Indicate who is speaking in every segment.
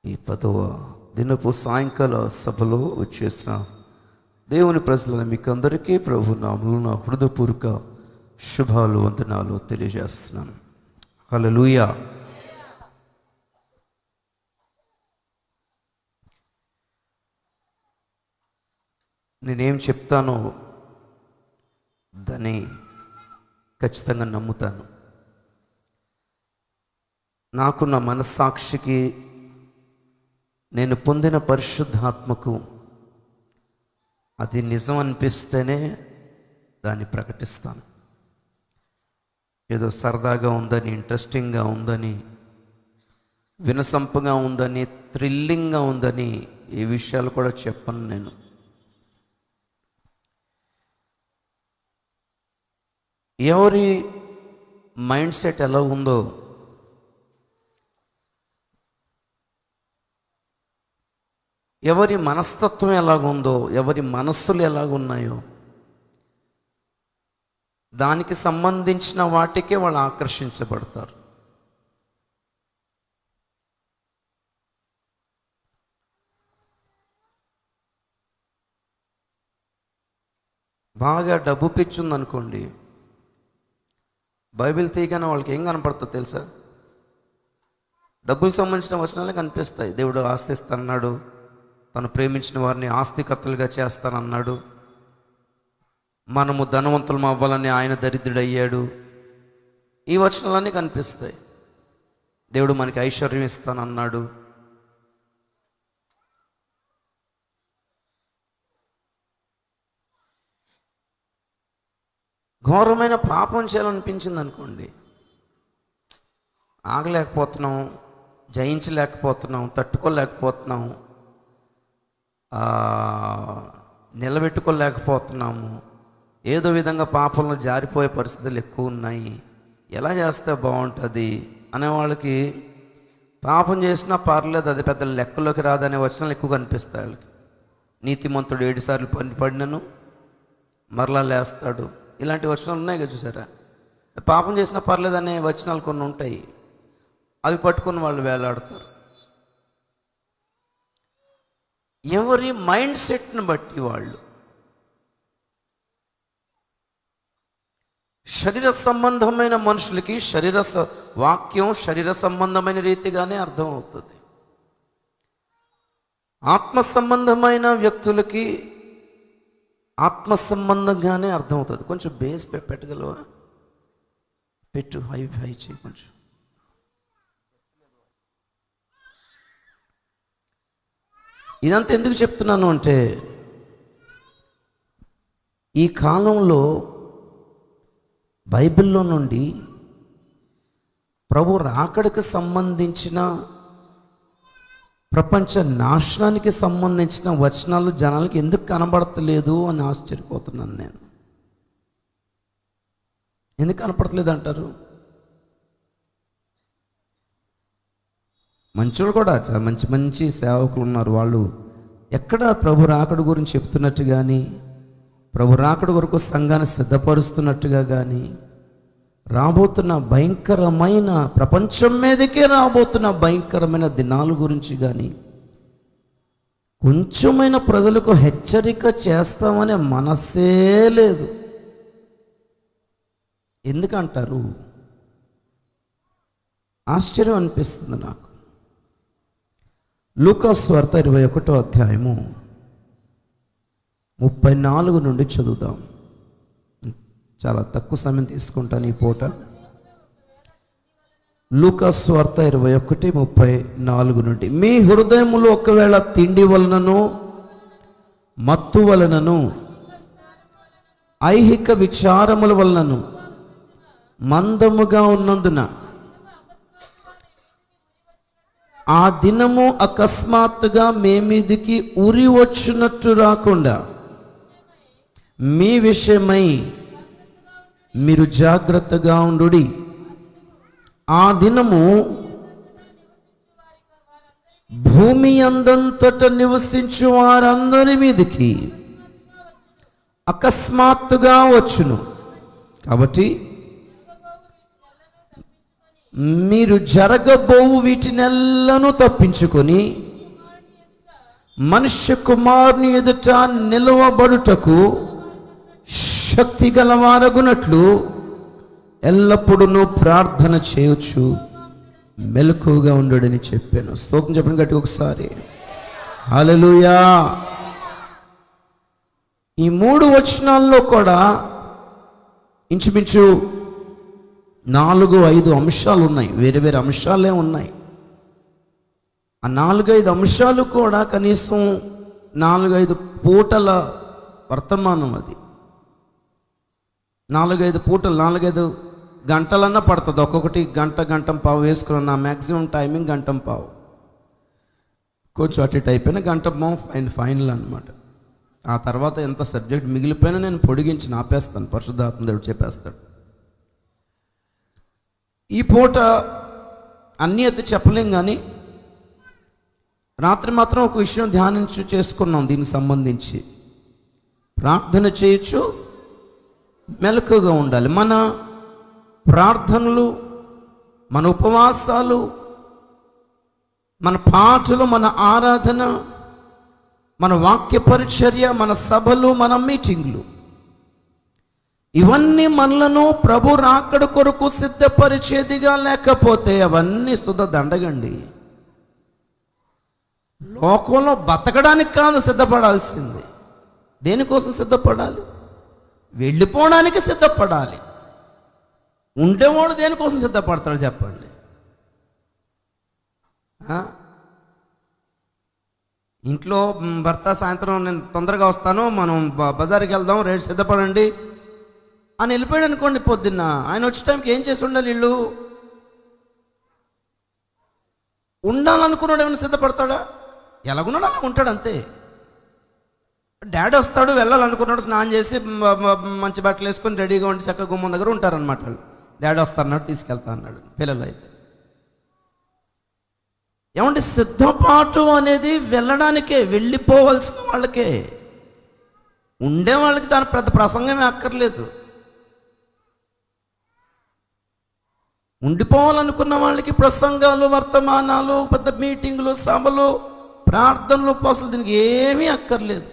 Speaker 1: ఈ 10వ దినపు సాయంకాల సభలో వచ్చేసిన దేవుని ప్రజలను మీకు అందరికీ ప్రభు నామములో నా హృదయపూర్వక శుభాలు వందనాలు తెలియజేస్తున్నాను. హల్లెలూయా. నేనేం చెప్తానో దాన్ని ఖచ్చితంగా నమ్ముతాను. నాకు నా మనస్సాక్షికి నేను పొందిన పరిశుద్ధాత్మకు అది నిజం అనిపిస్తేనే దాన్ని ప్రకటిస్తాను. ఏదో సరదాగా ఉందని, ఇంట్రెస్టింగ్గా ఉందని, వినసంపుగా ఉందని, థ్రిల్లింగ్గా ఉందని ఈ విషయాలు కూడా చెప్పను. నేను ఎవరి మైండ్ సెట్ ఎలా ఉందో, ఎవరి మనస్తత్వం ఎలాగుందో, ఎవరి మనస్సులు ఎలాగున్నాయో దానికి సంబంధించిన వాటికే వాళ్ళు ఆకర్షించబడతారు. బాగా డబ్బు పిచ్చి ఉందనుకోండి, బైబిల్ తీయగానే వాళ్ళకి ఏం కనపడుతుందో తెలుసా? డబ్బులకు సంబంధించిన వచనాలే కనిపిస్తాయి. దేవుడు ఆస్తి ఇస్తానన్నాడు, తను ప్రేమించిన వారిని ఆస్తికర్తలుగా చేస్తానన్నాడు, మనము ధనవంతులం అవ్వాలని ఆయన దరిద్రుడయ్యాడు. ఈ వచనాలన్నీ కనిపిస్తాయి. దేవుడు మనకి ఐశ్వర్యం ఇస్తానన్నాడు. ఘోరమైన పాపం చేయాలనిపించింది అనుకోండి, ఆగలేకపోతున్నాం, జయించలేకపోతున్నాం, తట్టుకోలేకపోతున్నాం, నిలబెట్టుకోలేకపోతున్నాము, ఏదో విధంగా పాపంలో జారిపోయే పరిస్థితులు ఎక్కువ ఉన్నాయి, ఎలా చేస్తే బాగుంటుంది అనే వాళ్ళకి పాపం చేసినా పర్లేదు, అది పెద్ద లెక్కలోకి రాదనే వచనాలు ఎక్కువ కనిపిస్తాయి వాళ్ళకి. నీతిమంతుడు 7 సార్లు పడినను మరలా లేస్తాడు, ఇలాంటి వచనాలు ఉన్నాయి కదా, చూసారా? పాపం చేసినా పర్లేదు అనే వచనాలు కొన్ని ఉంటాయి, అవి పట్టుకుని వాళ్ళు వేలాడతారు. ఎవరి మైండ్ సెట్ని బట్టి వాళ్ళు శరీర సంబంధమైన మనుషులకి వాక్యం శరీర సంబంధమైన రీతిగానే అర్థం అవుతుంది. ఆత్మ సంబంధమైన వ్యక్తులకి ఆత్మ సంబంధంగానే అర్థమవుతుంది. కొంచెం బేస్ పెట్టగలవా? పెట్టు, హై చేయి కొంచెం. ఇదంతా ఎందుకు చెప్తున్నాను అంటే, ఈ కాలంలో బైబిల్లో నుండి ప్రభు రాకడకు సంబంధించిన, ప్రపంచ నాశనానికి సంబంధించిన వచనాలు జనాలకి ఎందుకు కనబడతలేదు అని ఆశ్చర్యపోతున్నాను నేను. ఎందుకు కనపడతలేదు అంటారు? మంచోళ్ళు కూడా, చాలా మంచి మంచి సేవకులు ఉన్నారు. వాళ్ళు ఎక్కడ ప్రభు రాకడ గురించి చెప్తున్నట్టు కానీ, ప్రభు రాకడ వరకు సంఘాన్ని సిద్ధపరుస్తున్నట్టుగా కానీ, రాబోతున్న భయంకరమైన, ప్రపంచం మీదకే రాబోతున్న భయంకరమైన దినాల గురించి కానీ కొంచెమైన ప్రజలకు హెచ్చరిక చేస్తామనే మనసే లేదు. ఎందుకంటారు? ఆశ్చర్యం అనిపిస్తుంది నాకు. లూకా సువార్త 21వ అధ్యాయము 34 నుండి చదువుదాం. చాలా తక్కువ సమయం తీసుకుంటాను ఈ పూట. లూకా సువార్త 21:34 నుండి. మీ హృదయములో ఒకవేళ తిండి వలనను, మత్తు వలనను, ఐహిక విచారముల వలనను మందముగా ఉన్నందున ఆ దినము అకస్మాత్తుగా మీ మీదికి ఉరి వచ్చినట్టు రాకుండా మీ విషయమై మీరు జాగ్రత్తగా ఉండుడి. ఆ దినము భూమి అందంతట నివసించు వారందరి మీదికి అకస్మాత్తుగా వచ్చును. కాబట్టి మీరు జరగబోవు వీటినెల్లను తప్పించుకొని మనుష్య కుమారుని ఎదుట నిలవబడుటకు శక్తి గలవారగునట్లు ఎల్లప్పుడూ ప్రార్థన చేయొచ్చు, మెలకువగా ఉండడని చెప్పాను. స్తోత్రం చెప్పండి గట్టి ఒకసారి. హల్లెలూయా. ఈ 3 వచనాల్లో కూడా ఇంచుమించు 4-5 అంశాలు ఉన్నాయి. వేరే వేరే అంశాలే ఉన్నాయి. ఆ 4-5 అంశాలు కూడా కనీసం 4-5 పూటల వర్తమానం. అది 4-5 పూటలు, 4-5 గంటలన్నా పడుతుంది. ఒక్కొక్కటి గంట పావు వేసుకున్నాను. నా మ్యాక్సిమం టైమింగ్ 1 గంట పావు. కొంచెం అటు ఇటు అయిపోయినా 1 గంట పావు ఫైనల్ అనమాట. ఆ తర్వాత ఎంత సబ్జెక్ట్ మిగిలిపోయినా నేను పొడిగించి ఆపేస్తాను. పరిశుద్ధాత్మ దేవుడు చెప్పేస్తాడు. ఈ పూట అన్నీ అయితే చెప్పలేం, కానీ రాత్రి మాత్రం ఒక విషయం ధ్యానించి చేసుకున్నాం. దీనికి సంబంధించి ప్రార్థన చేయొచ్చు, మెలకుగా ఉండాలి. మన ప్రార్థనలు, మన ఉపవాసాలు, మన పాటలు, మన ఆరాధన, మన వాక్య పరిచర్య, మన సభలు, మన మీటింగ్లు, ఇవన్నీ మనలను ప్రభు రాకడ కొరకు సిద్ధపరిచేదిగా లేకపోతే అవన్నీ సుధ దండగండి. లోకంలో బతకడానికి కాదు సిద్ధపడాల్సింది. దేనికోసం సిద్ధపడాలి? వెళ్ళిపోవడానికి సిద్ధపడాలి. ఉండేవాడు దేనికోసం సిద్ధపడతాడు చెప్పండి? ఇంట్లో భర్త సాయంత్రం నేను తొందరగా వస్తాను, మనం బజార్కి వెళ్దాం, రేటు సిద్ధపడండి అని వెళ్ళిపోయాడు అనుకోండి. పొద్దున్న ఆయన వచ్చే టైంకి ఏం చేసి ఉండాలి? వీళ్ళు ఉండాలనుకున్నాడు. ఏమైనా సిద్ధపడతాడా? ఎలాగున్నాడు అలా ఉంటాడు అంతే. డాడీ వస్తాడు, వెళ్ళాలనుకున్నాడు, స్నానం చేసి మంచి బట్టలు వేసుకొని రెడీగా ఉండి చక్కగా గుమ్మం దగ్గర ఉంటారనమాట. డాడీ వస్తారన్నాడు, తీసుకెళ్తా అన్నాడు. పిల్లలు అయితే ఏమంటే సిద్ధపాటు అనేది వెళ్ళడానికే, వెళ్ళిపోవలసిన వాళ్ళకే. ఉండే వాళ్ళకి దాని పెద్ద ప్రసంగమే అక్కర్లేదు. ఉండిపోవాలనుకున్న వాళ్ళకి ప్రసంగాలు, వర్తమానాలు, పెద్ద మీటింగులు, సభలు, ప్రార్థనలు, ఉపవాసాలు దీనికి ఏమీ అక్కర్లేదు.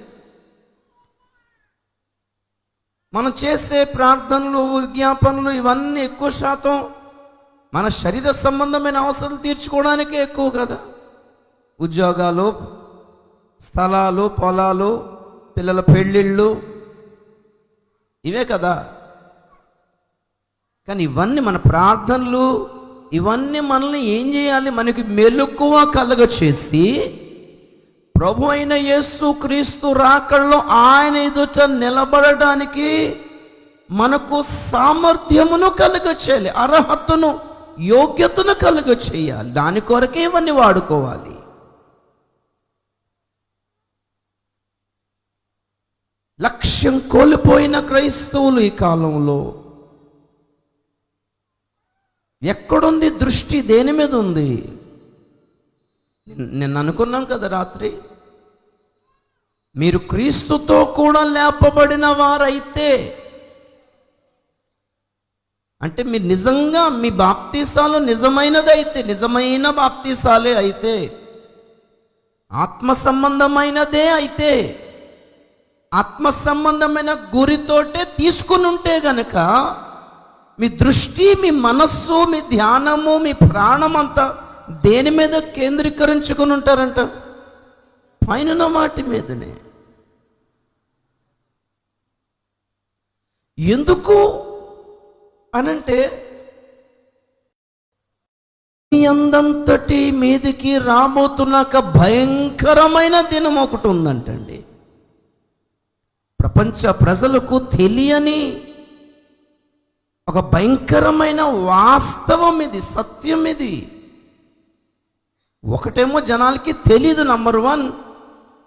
Speaker 1: మనం చేసే ప్రార్థనలు, విజ్ఞాపనలు ఇవన్నీ ఎక్కువ శాతం మన శరీర సంబంధమైన అవసరాలు తీర్చుకోవడానికే ఎక్కువ కదా. ఉద్యోగాలు, స్థలాలు, పొలాలు, పిల్లల పెళ్ళిళ్ళు, ఇవే కదా. కానీ ఇవన్నీ మన ప్రార్థనలు, ఇవన్నీ మనల్ని ఏం చేయాలి? మనకి మెలకువ కలగ చేసి ప్రభు అయిన యేసు క్రీస్తు రాకడలో ఆయన ఎదుట నిలబడడానికి మనకు సామర్థ్యమును కలుగ చేయాలి, అర్హతను, యోగ్యతను కలుగ చేయాలి. దాని కొరకే ఇవన్నీ వాడుకోవాలి. లక్ష్యం కోల్పోయిన క్రైస్తవులు ఈ కాలంలో ఎక్కడుంది దృష్టి? దేని మీద ఉంది? నేను అనుకున్నాం కదా రాత్రి, మీరు క్రీస్తుతో కూడా లేపబడిన వారైతే, అంటే మీరు నిజంగా మీ బాప్తీసాలు నిజమైనదైతే, నిజమైన బాప్తీసాలే అయితే, ఆత్మ సంబంధమైనదే అయితే, ఆత్మ సంబంధమైన గురితోటే తీసుకుని ఉంటే గనక మీ దృష్టి, మీ మనస్సు, మీ ధ్యానము, మీ ప్రాణం అంతా దేని మీద కేంద్రీకరించుకుని ఉంటారంట? పైన వాటి మీదనే. ఎందుకు అనంటే అందంతటి మీదికి రాబోతున్న భయంకరమైన దినం ఒకటి ఉందంటండి. ప్రపంచ ప్రజలకు తెలియని ఒక భయంకరమైన వాస్తవం ఇది, సత్యం ఇది. ఒకటేమో జనాలకి తెలీదు, నంబర్ 1.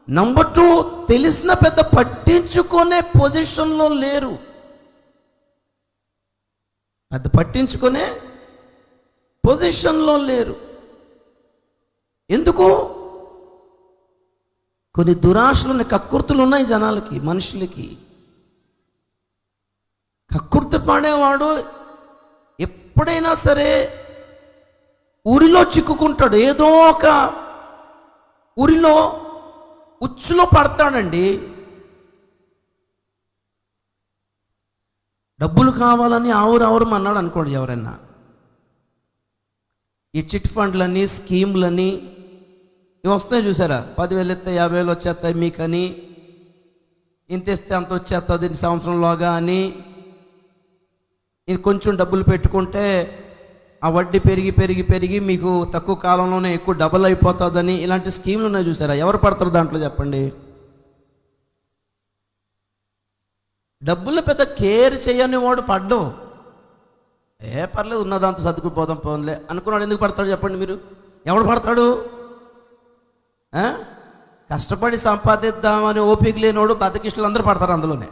Speaker 1: నంబర్ 2, తెలిసిన పెద్ద పట్టించుకునే పొజిషన్లో లేరు. పెద్ద పట్టించుకునే పొజిషన్లో లేరు. ఎందుకు? కొన్ని దురాశలు, కక్కుర్తులు ఉన్నాయి జనాలకి, మనుషులకి. కక్కుర్తి పడేవాడు ఎప్పుడైనా సరే ఉరిలో చిక్కుకుంటాడు, ఏదో ఒక ఉరిలో ఉచ్చులో పడతాడండి. డబ్బులు కావాలని ఆవురు అన్నాడు అనుకోండి ఎవరైనా. ఈ చిట్ ఫండ్లని, స్కీమ్లని ఇవి వస్తాయి చూసారా, 10,000 ఇస్తే 50,000 వచ్చేస్తాయి మీకని, ఇంత ఇస్తే అంత వచ్చేస్తుంది సంవత్సరంలోగా అని, ఇది కొంచెం డబ్బులు పెట్టుకుంటే ఆ వడ్డీ పెరిగి పెరిగి పెరిగి మీకు తక్కువ కాలంలోనే ఎక్కువ డబల్ అయిపోతుందని, ఇలాంటి స్కీమ్లు ఉన్నాయి చూసారా. ఎవరు పడతారు దాంట్లో చెప్పండి? డబ్బులు పెద్ద కేర్ చేయని వాడు పడ్డం, పర్లేదు ఉన్నదాంతో సర్దుకుపోదాం పోన్లే అనుకున్నాడు. ఎందుకు పడతాడు చెప్పండి మీరు? ఎవడు పడతాడు? కష్టపడి సంపాదిద్దామని ఓపిక లేనివాడు, బద్దకిష్టులు అందరూ పడతారు అందులోనే.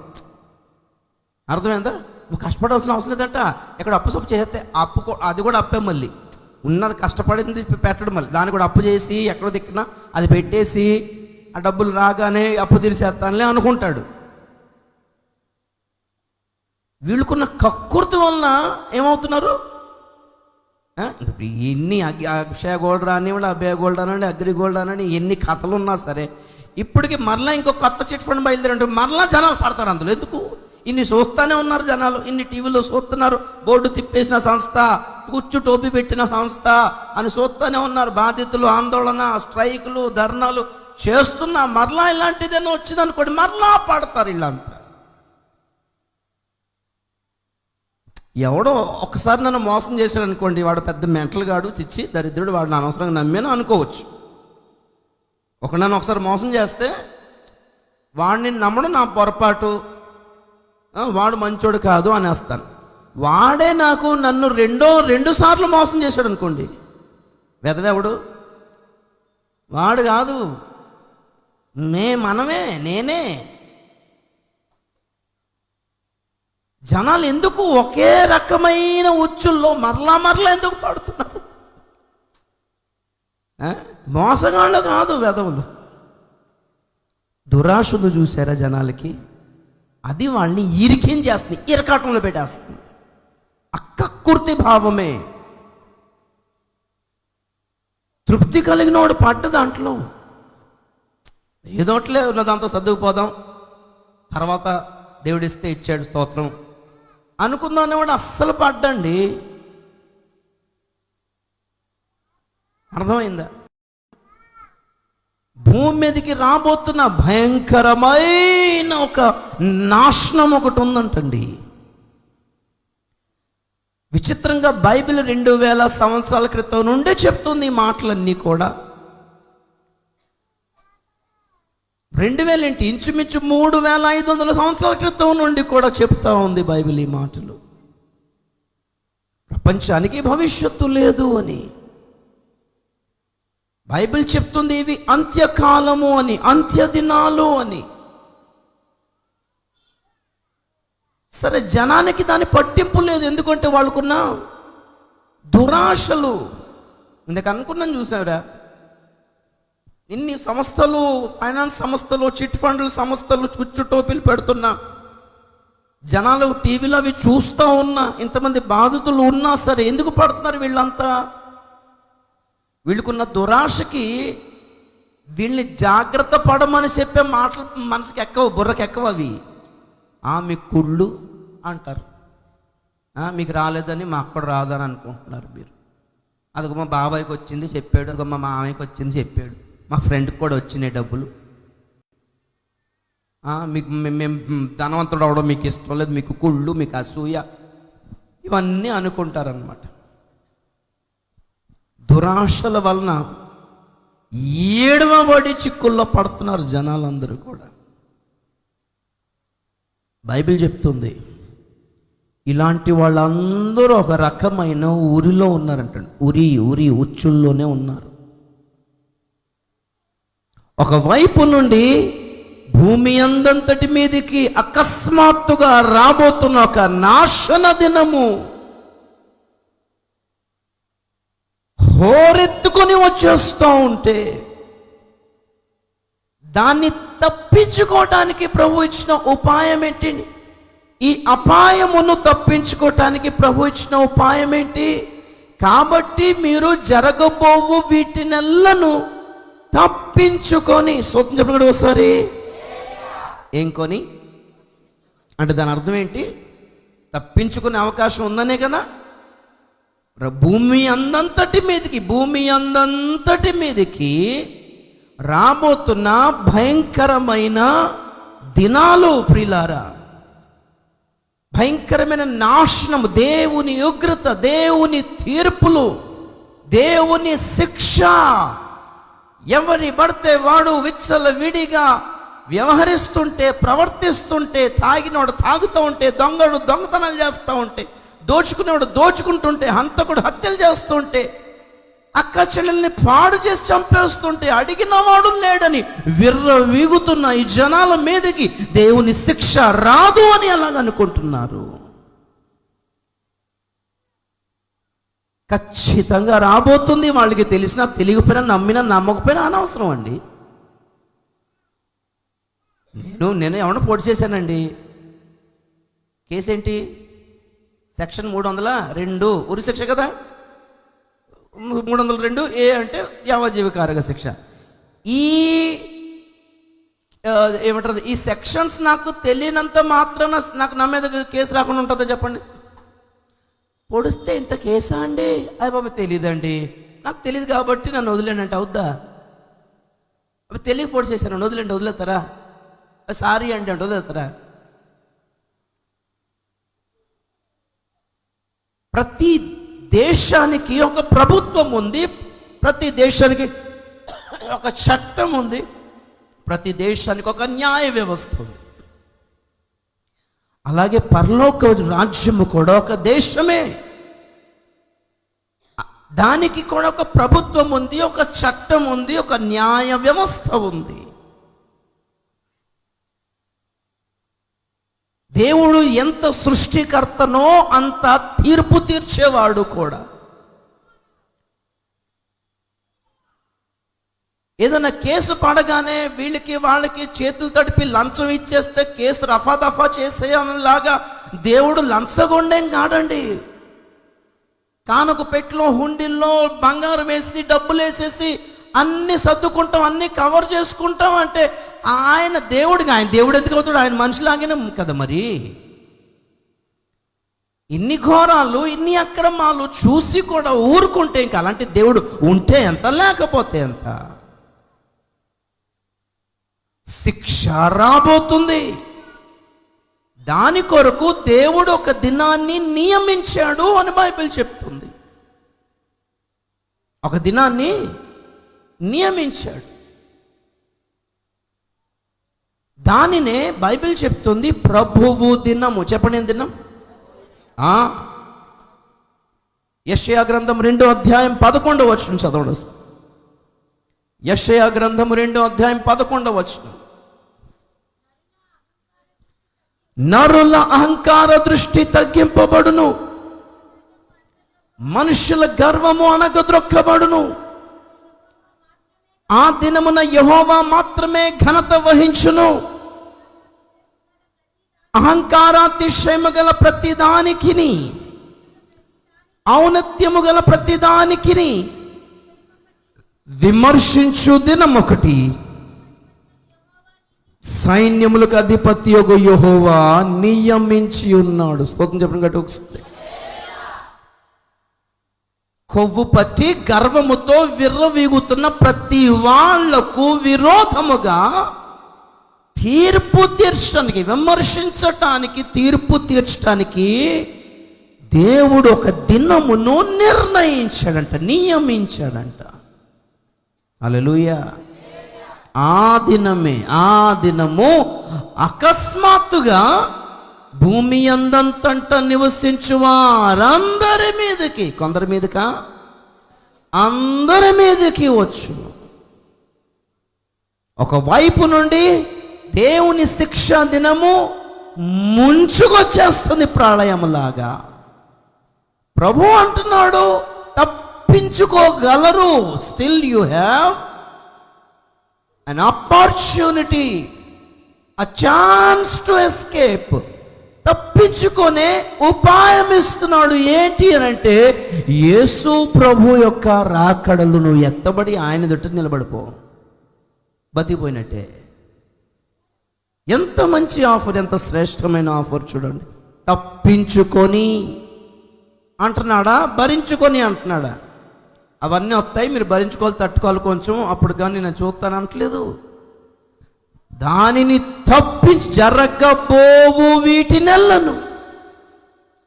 Speaker 1: అర్థమైందా? నువ్వు కష్టపడాల్సిన అవసరం లేదంట. ఎక్కడ అప్పు సప్పు చేస్తే అప్పు అది కూడా అప్పే, మళ్ళీ ఉన్నది కష్టపడింది పెట్టడం, మళ్ళీ దాన్ని కూడా అప్పు చేసి ఎక్కడో దిక్కున అది పెట్టేసి ఆ డబ్బులు రాగానే అప్పు తీర్చేస్తానులే అనుకుంటాడు. వీళ్ళకున్న కక్కుర్తి వలన ఏమవుతున్నారు? ఎన్ని అక్షయ గోల్డ్ రానివ్వండి, అభయ గోల్డ్ అనండి, అగ్రి గోల్డ్ అనండి, ఎన్ని కథలు ఉన్నా సరే ఇప్పటికి మరలా ఇంకో కొత్త చిట్ ఫండ్ బయలుదేరంటే మరలా జనాలు పడతారు అందులో. ఎందుకు? ఇన్ని చూస్తూనే ఉన్నారు జనాలు, ఇన్ని టీవీలో చూస్తున్నారు, బోర్డు తిప్పేసిన సంస్థ, కూర్చు టోపీ పెట్టిన సంస్థ అని చూస్తూనే ఉన్నారు. బాధితులు ఆందోళన, స్ట్రైకులు, ధర్నాలు చేస్తున్నా మరలా ఇలాంటిదేనో వచ్చింది అనుకోండి, మరలా పడతారు వీళ్ళంతా. ఎవడో ఒకసారి నన్ను మోసం చేశాడు అనుకోండి, వాడు పెద్ద మెంటల్ గాడు, చిచ్చి దరిద్రుడు, వాడు నా అనవసరంగా నమ్మాను అనుకోవచ్చు. నన్ను ఒకసారి మోసం చేస్తే వాడిని నమ్మడం నా పొరపాటు, వాడు మంచోడు కాదు అనేస్తాను. వాడే నన్ను రెండు సార్లు మోసం చేశాడు అనుకోండి, వెదవెవడు? వాడు కాదు, నేనే. జనాలు ఎందుకు ఒకే రకమైన ఉచ్చుల్లో మరలా ఎందుకు పడుతున్నారు? మోసగాళ్ళు కాదు, వెధవులు. దురాశలు చూసారా జనాలకి? అది వాళ్ళని ఇరికించేస్తుంది, ఇరకాటంలో పెట్టేస్తుంది. అక్కకుర్తి భావమే. తృప్తి కలిగినోడు పడ్డ దాంట్లో ఏదోట్లే ఉన్నదంతా సర్దుకుపోదాం, తర్వాత దేవుడిస్తే ఇచ్చాడు స్తోత్రం అనుకుందాం వాడు అస్సలు పడ్డండి. అర్థమైందా? భూమి మీదకి రాబోతున్న భయంకరమైన ఒక నాశనం ఒకటి ఉందంటండి. విచిత్రంగా బైబిల్ 2000 సంవత్సరాల క్రితం నుండే చెప్తుంది ఈ మాటలన్నీ కూడా. 2000 ఏంటి, ఇంచుమించు 3500 సంవత్సరాల క్రితం నుండి కూడా చెప్తా ఉంది బైబిల్ ఈ మాటలు. ప్రపంచానికి భవిష్యత్తు లేదు అని బైబిల్ చెప్తుంది. ఇవి అంత్యకాలము అని, అంత్య దినాలు అని. సరే, జనానికి దాని పట్టింపు లేదు, ఎందుకంటే వాళ్ళకున్న దురాశలు. ఇందాక అనుకున్నాను చూసావురా, ఇన్ని సంస్థలు, ఫైనాన్స్ సంస్థలు, చిట్ ఫండ్లు సంస్థలు చుచ్చు టోపీలు పెడుతున్నా, జనాలు టీవీలో అవి చూస్తూ ఉన్నా, ఇంతమంది బాధితులు ఉన్నా సరే ఎందుకు పడుతున్నారు వీళ్ళంతా? వీళ్ళకున్న దురాశకి వీళ్ళని జాగ్రత్త పడమని చెప్పే మాటలు మనసుకి ఎక్కవు, బుర్రకి ఎక్కవు అవి. మీకు కుళ్ళు అంటారు, మీకు రాలేదని మాకు కూడా రాదని అనుకుంటున్నారు మీరు. అదిగో మా బాబాయ్కి వచ్చింది చెప్పాడు, అదిగో మా మామయ్యకి వచ్చింది చెప్పాడు, మా ఫ్రెండ్కి కూడా వచ్చినాయి డబ్బులు, మీకు మేము ధనవంతుడు అవడం మీకు ఇష్టం లేదు, మీకు కుళ్ళు, మీకు అసూయ, ఇవన్నీ అనుకుంటారనమాట. దురాశల వలన ఏడవబడి చిక్కుల్లో పడుతున్నారు జనాలందరూ కూడా. బైబిల్ చెప్తుంది ఇలాంటి వాళ్ళందరూ ఒక రకమైన ఉరిలో ఉన్నారంటండి. ఉరి ఉచ్చుల్లోనే ఉన్నారు. ఒకవైపు నుండి భూమి అందంతటి మీదకి అకస్మాత్తుగా రాబోతున్న ఒక నాశన దినము హోరెత్తుకొని వచ్చేస్తూ ఉంటే దాన్ని తప్పించుకోవటానికి ప్రభు ఇచ్చిన ఉపాయం ఏంటి? ఈ అపాయమును తప్పించుకోవటానికి ప్రభు ఇచ్చిన ఉపాయం ఏంటి? కాబట్టి మీరు జరగబోవు వీటినెల్లను తప్పించుకొని, స్తోత్రం చెప్పండి ఒకసారి. ఏం కొని అంటే దాని అర్థం ఏంటి? తప్పించుకునే అవకాశం ఉందనే కదా. భూమి అందంతటి మీదకి రాబోతున్న భయంకరమైన దినాలు ప్రియులారా, భయంకరమైన నాశనము, దేవుని ఉగ్రత, దేవుని తీర్పులు, దేవుని శిక్ష. ఎవరి పడితే వాడు విచ్చలవిడిగా వ్యవహరిస్తుంటే, ప్రవర్తిస్తుంటే, తాగినోడు తాగుతూ ఉంటే, దొంగడు దొంగతనాలు చేస్తూ ఉంటే, దోచుకునేవాడు దోచుకుంటుంటే, హంతకుడు హత్యలు చేస్తుంటే, అక్క చెల్లెల్ని పాడు చేసి చంపేస్తుంటే, అడిగిన వాడు లేడని విర్రవీగుతున్న ఈ జనాల మీదకి దేవుని శిక్ష రాదు అని అలాగనుకుంటున్నారు. ఖచ్చితంగా రాబోతుంది. వాళ్ళకి తెలిసినా తెలియకపోయినా, నమ్మినా నమ్మకపోయినా అనవసరం అండి. నేను ఏమన్నా పోటీ చేశానండి. కేసు ఏంటి? సెక్షన్ 302 ఉరి శిక్ష కదా. 302A అంటే యావజ్జీవ కారాగార శిక్ష. ఏమంటారు, ఈ సెక్షన్స్ నాకు తెలియనంత మాత్రాన నాకు నా మీద కేసు రాకుండా ఉంటుందా చెప్పండి? పొడిస్తే ఇంత కేసా అండి? అది బాబు తెలియదండి, నాకు తెలియదు కాబట్టి నన్ను వదిలేనంటే అవుద్దా? అవి తెలియక పొడి చేశాను, నన్ను వదిలేండి, వదిలేస్తారా? సారీ అండి అంటే వదిలేస్తారా? ప్రతి దేశానికి ఒక ప్రభుత్వం ఉంది, ప్రతి దేశానికి ఒక చట్టం ఉంది, ప్రతి దేశానికి ఒక న్యాయ వ్యవస్థ ఉంది. అలాగే పరలోక రాజ్యము కూడా ఒక దేశమే. దానికి కూడా ఒక ప్రభుత్వం ఉంది, ఒక చట్టం ఉంది, ఒక న్యాయ వ్యవస్థ ఉంది. దేవుడు ఎంత సృష్టికర్తనో అంత తీర్పు తీర్చేవాడు కూడా. ఏదైనా కేసు పడగానే వీళ్ళకి వాళ్ళకి చేతులు తడిపి లంచం ఇచ్చేస్తే కేసు రఫాదఫా చేసేలాగా దేవుడు లంచగొండేం కాడండి. కానుక పెట్టులో హుండీల్లో బంగారం వేసి డబ్బులు వేసేసి అన్ని సర్దుకుంటాం, అన్ని కవర్ చేసుకుంటాం అంటే ఆయన దేవుడికి, ఆయన దేవుడు ఎందుకు అవుతాడు? ఆయన మనిషిలాగానే కదా. మరి ఇన్ని ఘోరాలు, ఇన్ని అక్రమాలు చూసి కూడా ఊరుకుంటే ఇంకా అలాంటి దేవుడు ఉంటే ఎంత, లేకపోతే ఎంత? శిక్ష రాబోతుంది. దాని కొరకు దేవుడు ఒక దినాన్ని నియమించాడు అని బైబిల్ చెప్తుంది. ఒక దినాన్ని నియమించాడు. దానినే బైబిల్ చెప్తుంది ప్రభువు దినము. చెప్పండి, ఏం దినం? యెషయా గ్రంథం 2వ అధ్యాయం 11వ వచనం చదవండి. యెషయా గ్రంథం 2వ అధ్యాయం 11వ వచనం. నరుల అహంకార దృష్టి తగ్గింపబడును, మనుషుల గర్వము అణగద్రొక్కబడును. ఆ దినమున యెహోవా మాత్రమే ఘనత వహించును. అహంకారాతిశయము గల ప్రతిదానికిని, ఔన్నత్యము గల ప్రతిదానికిని విమర్శించు దినం ఒకటి సైన్యములకు అధిపత్యగు యెహోవా నియమించి ఉన్నాడు. స్తోత్రం చెప్పండి గట్టిగా ఒకసారి. కొవ్వు పట్టి గర్వముతో విర్రవీగుతున్న ప్రతి వాళ్లకు విరోధముగా తీర్పు తీర్చడానికి, విమర్శించటానికి, తీర్పు తీర్చడానికి దేవుడు ఒక దినమును నిర్ణయించాడంట, నియమించాడంట. హల్లెలూయా. ఆ దినము అకస్మాత్తుగా భూమి అందంతంట నివసించు వారందరి మీదకి, కొందరి మీదకా, అందరి మీదకి వచ్చు. ఒకవైపు నుండి దేవుని శిక్ష దినము ముంచుకొచ్చేస్తుంది ప్రళయంలాగా. ప్రభు అంటున్నాడు తప్పించుకోగలరు. Still you have an opportunity, a chance to escape. తప్పించుకొనే ఉపాయం ఇస్తున్నాడు. ఏంటి అని అంటే, యేసు ప్రభు యొక్క రాకడలు నువ్వు ఎత్తబడి ఆయన ఎదుట నిలబడిపో, బతికిపోయినట్టే. ఎంత మంచి ఆఫర్, ఎంత శ్రేష్టమైన ఆఫర్ చూడండి. తప్పించుకొని అంటున్నాడా, భరించుకొని అంటున్నాడా? అవన్నీ వస్తాయి, మీరు భరించుకోవాలి, తట్టుకోవాలి కొంచెం, అప్పుడు కానీ నేను చూస్తాను అనట్లేదు. దానిని తప్పించి జరగబోవు వీటినెల్లను,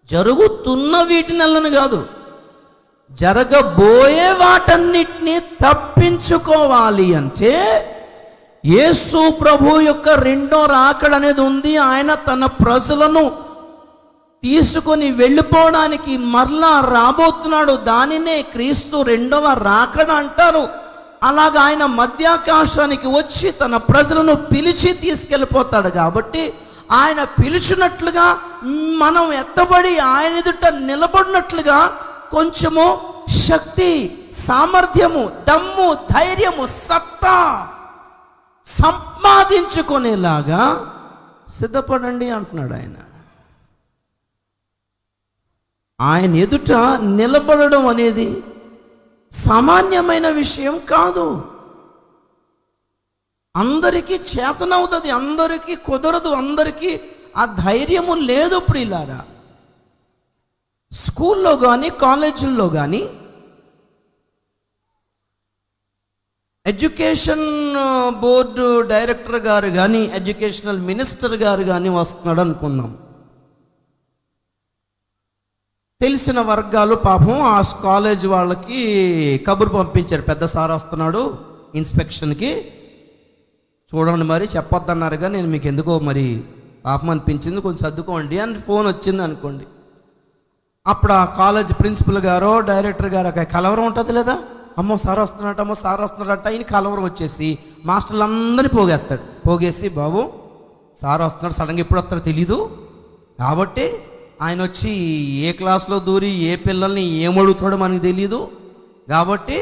Speaker 1: జరుగుతున్న వీటినెల్లను కాదు, జరగబోయే వాటన్నిటినీ తప్పించుకోవాలి. అంటే యేసు ప్రభు యొక్క రెండో రాకడ అనేది ఉంది. ఆయన తన ప్రజలను తీసుకొని వెళ్ళిపోవడానికి మరలా రాబోతున్నాడు. దానినే క్రీస్తు రెండవ రాకడ అంటారు. అలాగా ఆయన మధ్యాకాశానికి వచ్చి తన ప్రజలను పిలిచి తీసుకెళ్ళిపోతాడు. కాబట్టి ఆయన పిలిచినట్లుగా మనం ఎత్తబడి ఆయన ఎదుట నిలబడినట్లుగా కొంచెము శక్తి, సామర్థ్యము, దమ్ము, ధైర్యము, సత్తా సంపాదించుకునేలాగా సిద్ధపడండి అంటున్నాడు ఆయన. ఆయన ఎదుట నిలబడడం అనేది సామాన్యమైన విషయం కాదు. అందరికీ చేతనవుతుంది, అందరికీ కుదరదు, అందరికీ ఆ ధైర్యము లేదు. ప్రియులారా, స్కూల్లో కానీ కాలేజీల్లో కానీ ఎడ్యుకేషన్ బోర్డు డైరెక్టర్ గారు కానీ ఎడ్యుకేషనల్ మినిస్టర్ గారు కానీ వస్తున్నాడు అనుకుందాం. తెలిసిన వర్గాలు పాపం ఆ కాలేజ్ వాళ్ళకి కబురు పంపించారు, పెద్ద సార్ వస్తున్నాడు ఇన్స్పెక్షన్కి, చూడండి మరి చెప్పొద్దన్నారుగా, నేను మీకు ఎందుకో మరి పాపం అనిపించింది, కొంచెం సర్దుకోండి అని ఫోన్ వచ్చింది అనుకోండి. అప్పుడు ఆ కాలేజ్ ప్రిన్సిపల్ గారో డైరెక్టర్ గారు కలవరం ఉంటుంది లేదా, అమ్మో సార్ వస్తున్నాడట, అమ్మో సార్ వస్తున్నాడట, ఆయన కలవరం వచ్చేసి మాస్టర్లందరినీ పోగేస్తాడు. పోగేసి, బాబు సార్ వస్తున్నాడు, సడన్గా ఎప్పుడు వస్తాడో తెలీదు, కాబట్టి ఆయన వచ్చి ఏ క్లాస్లో దూరి ఏ పిల్లల్ని ఏమడుగుతాడో మనకు తెలియదు, కాబట్టి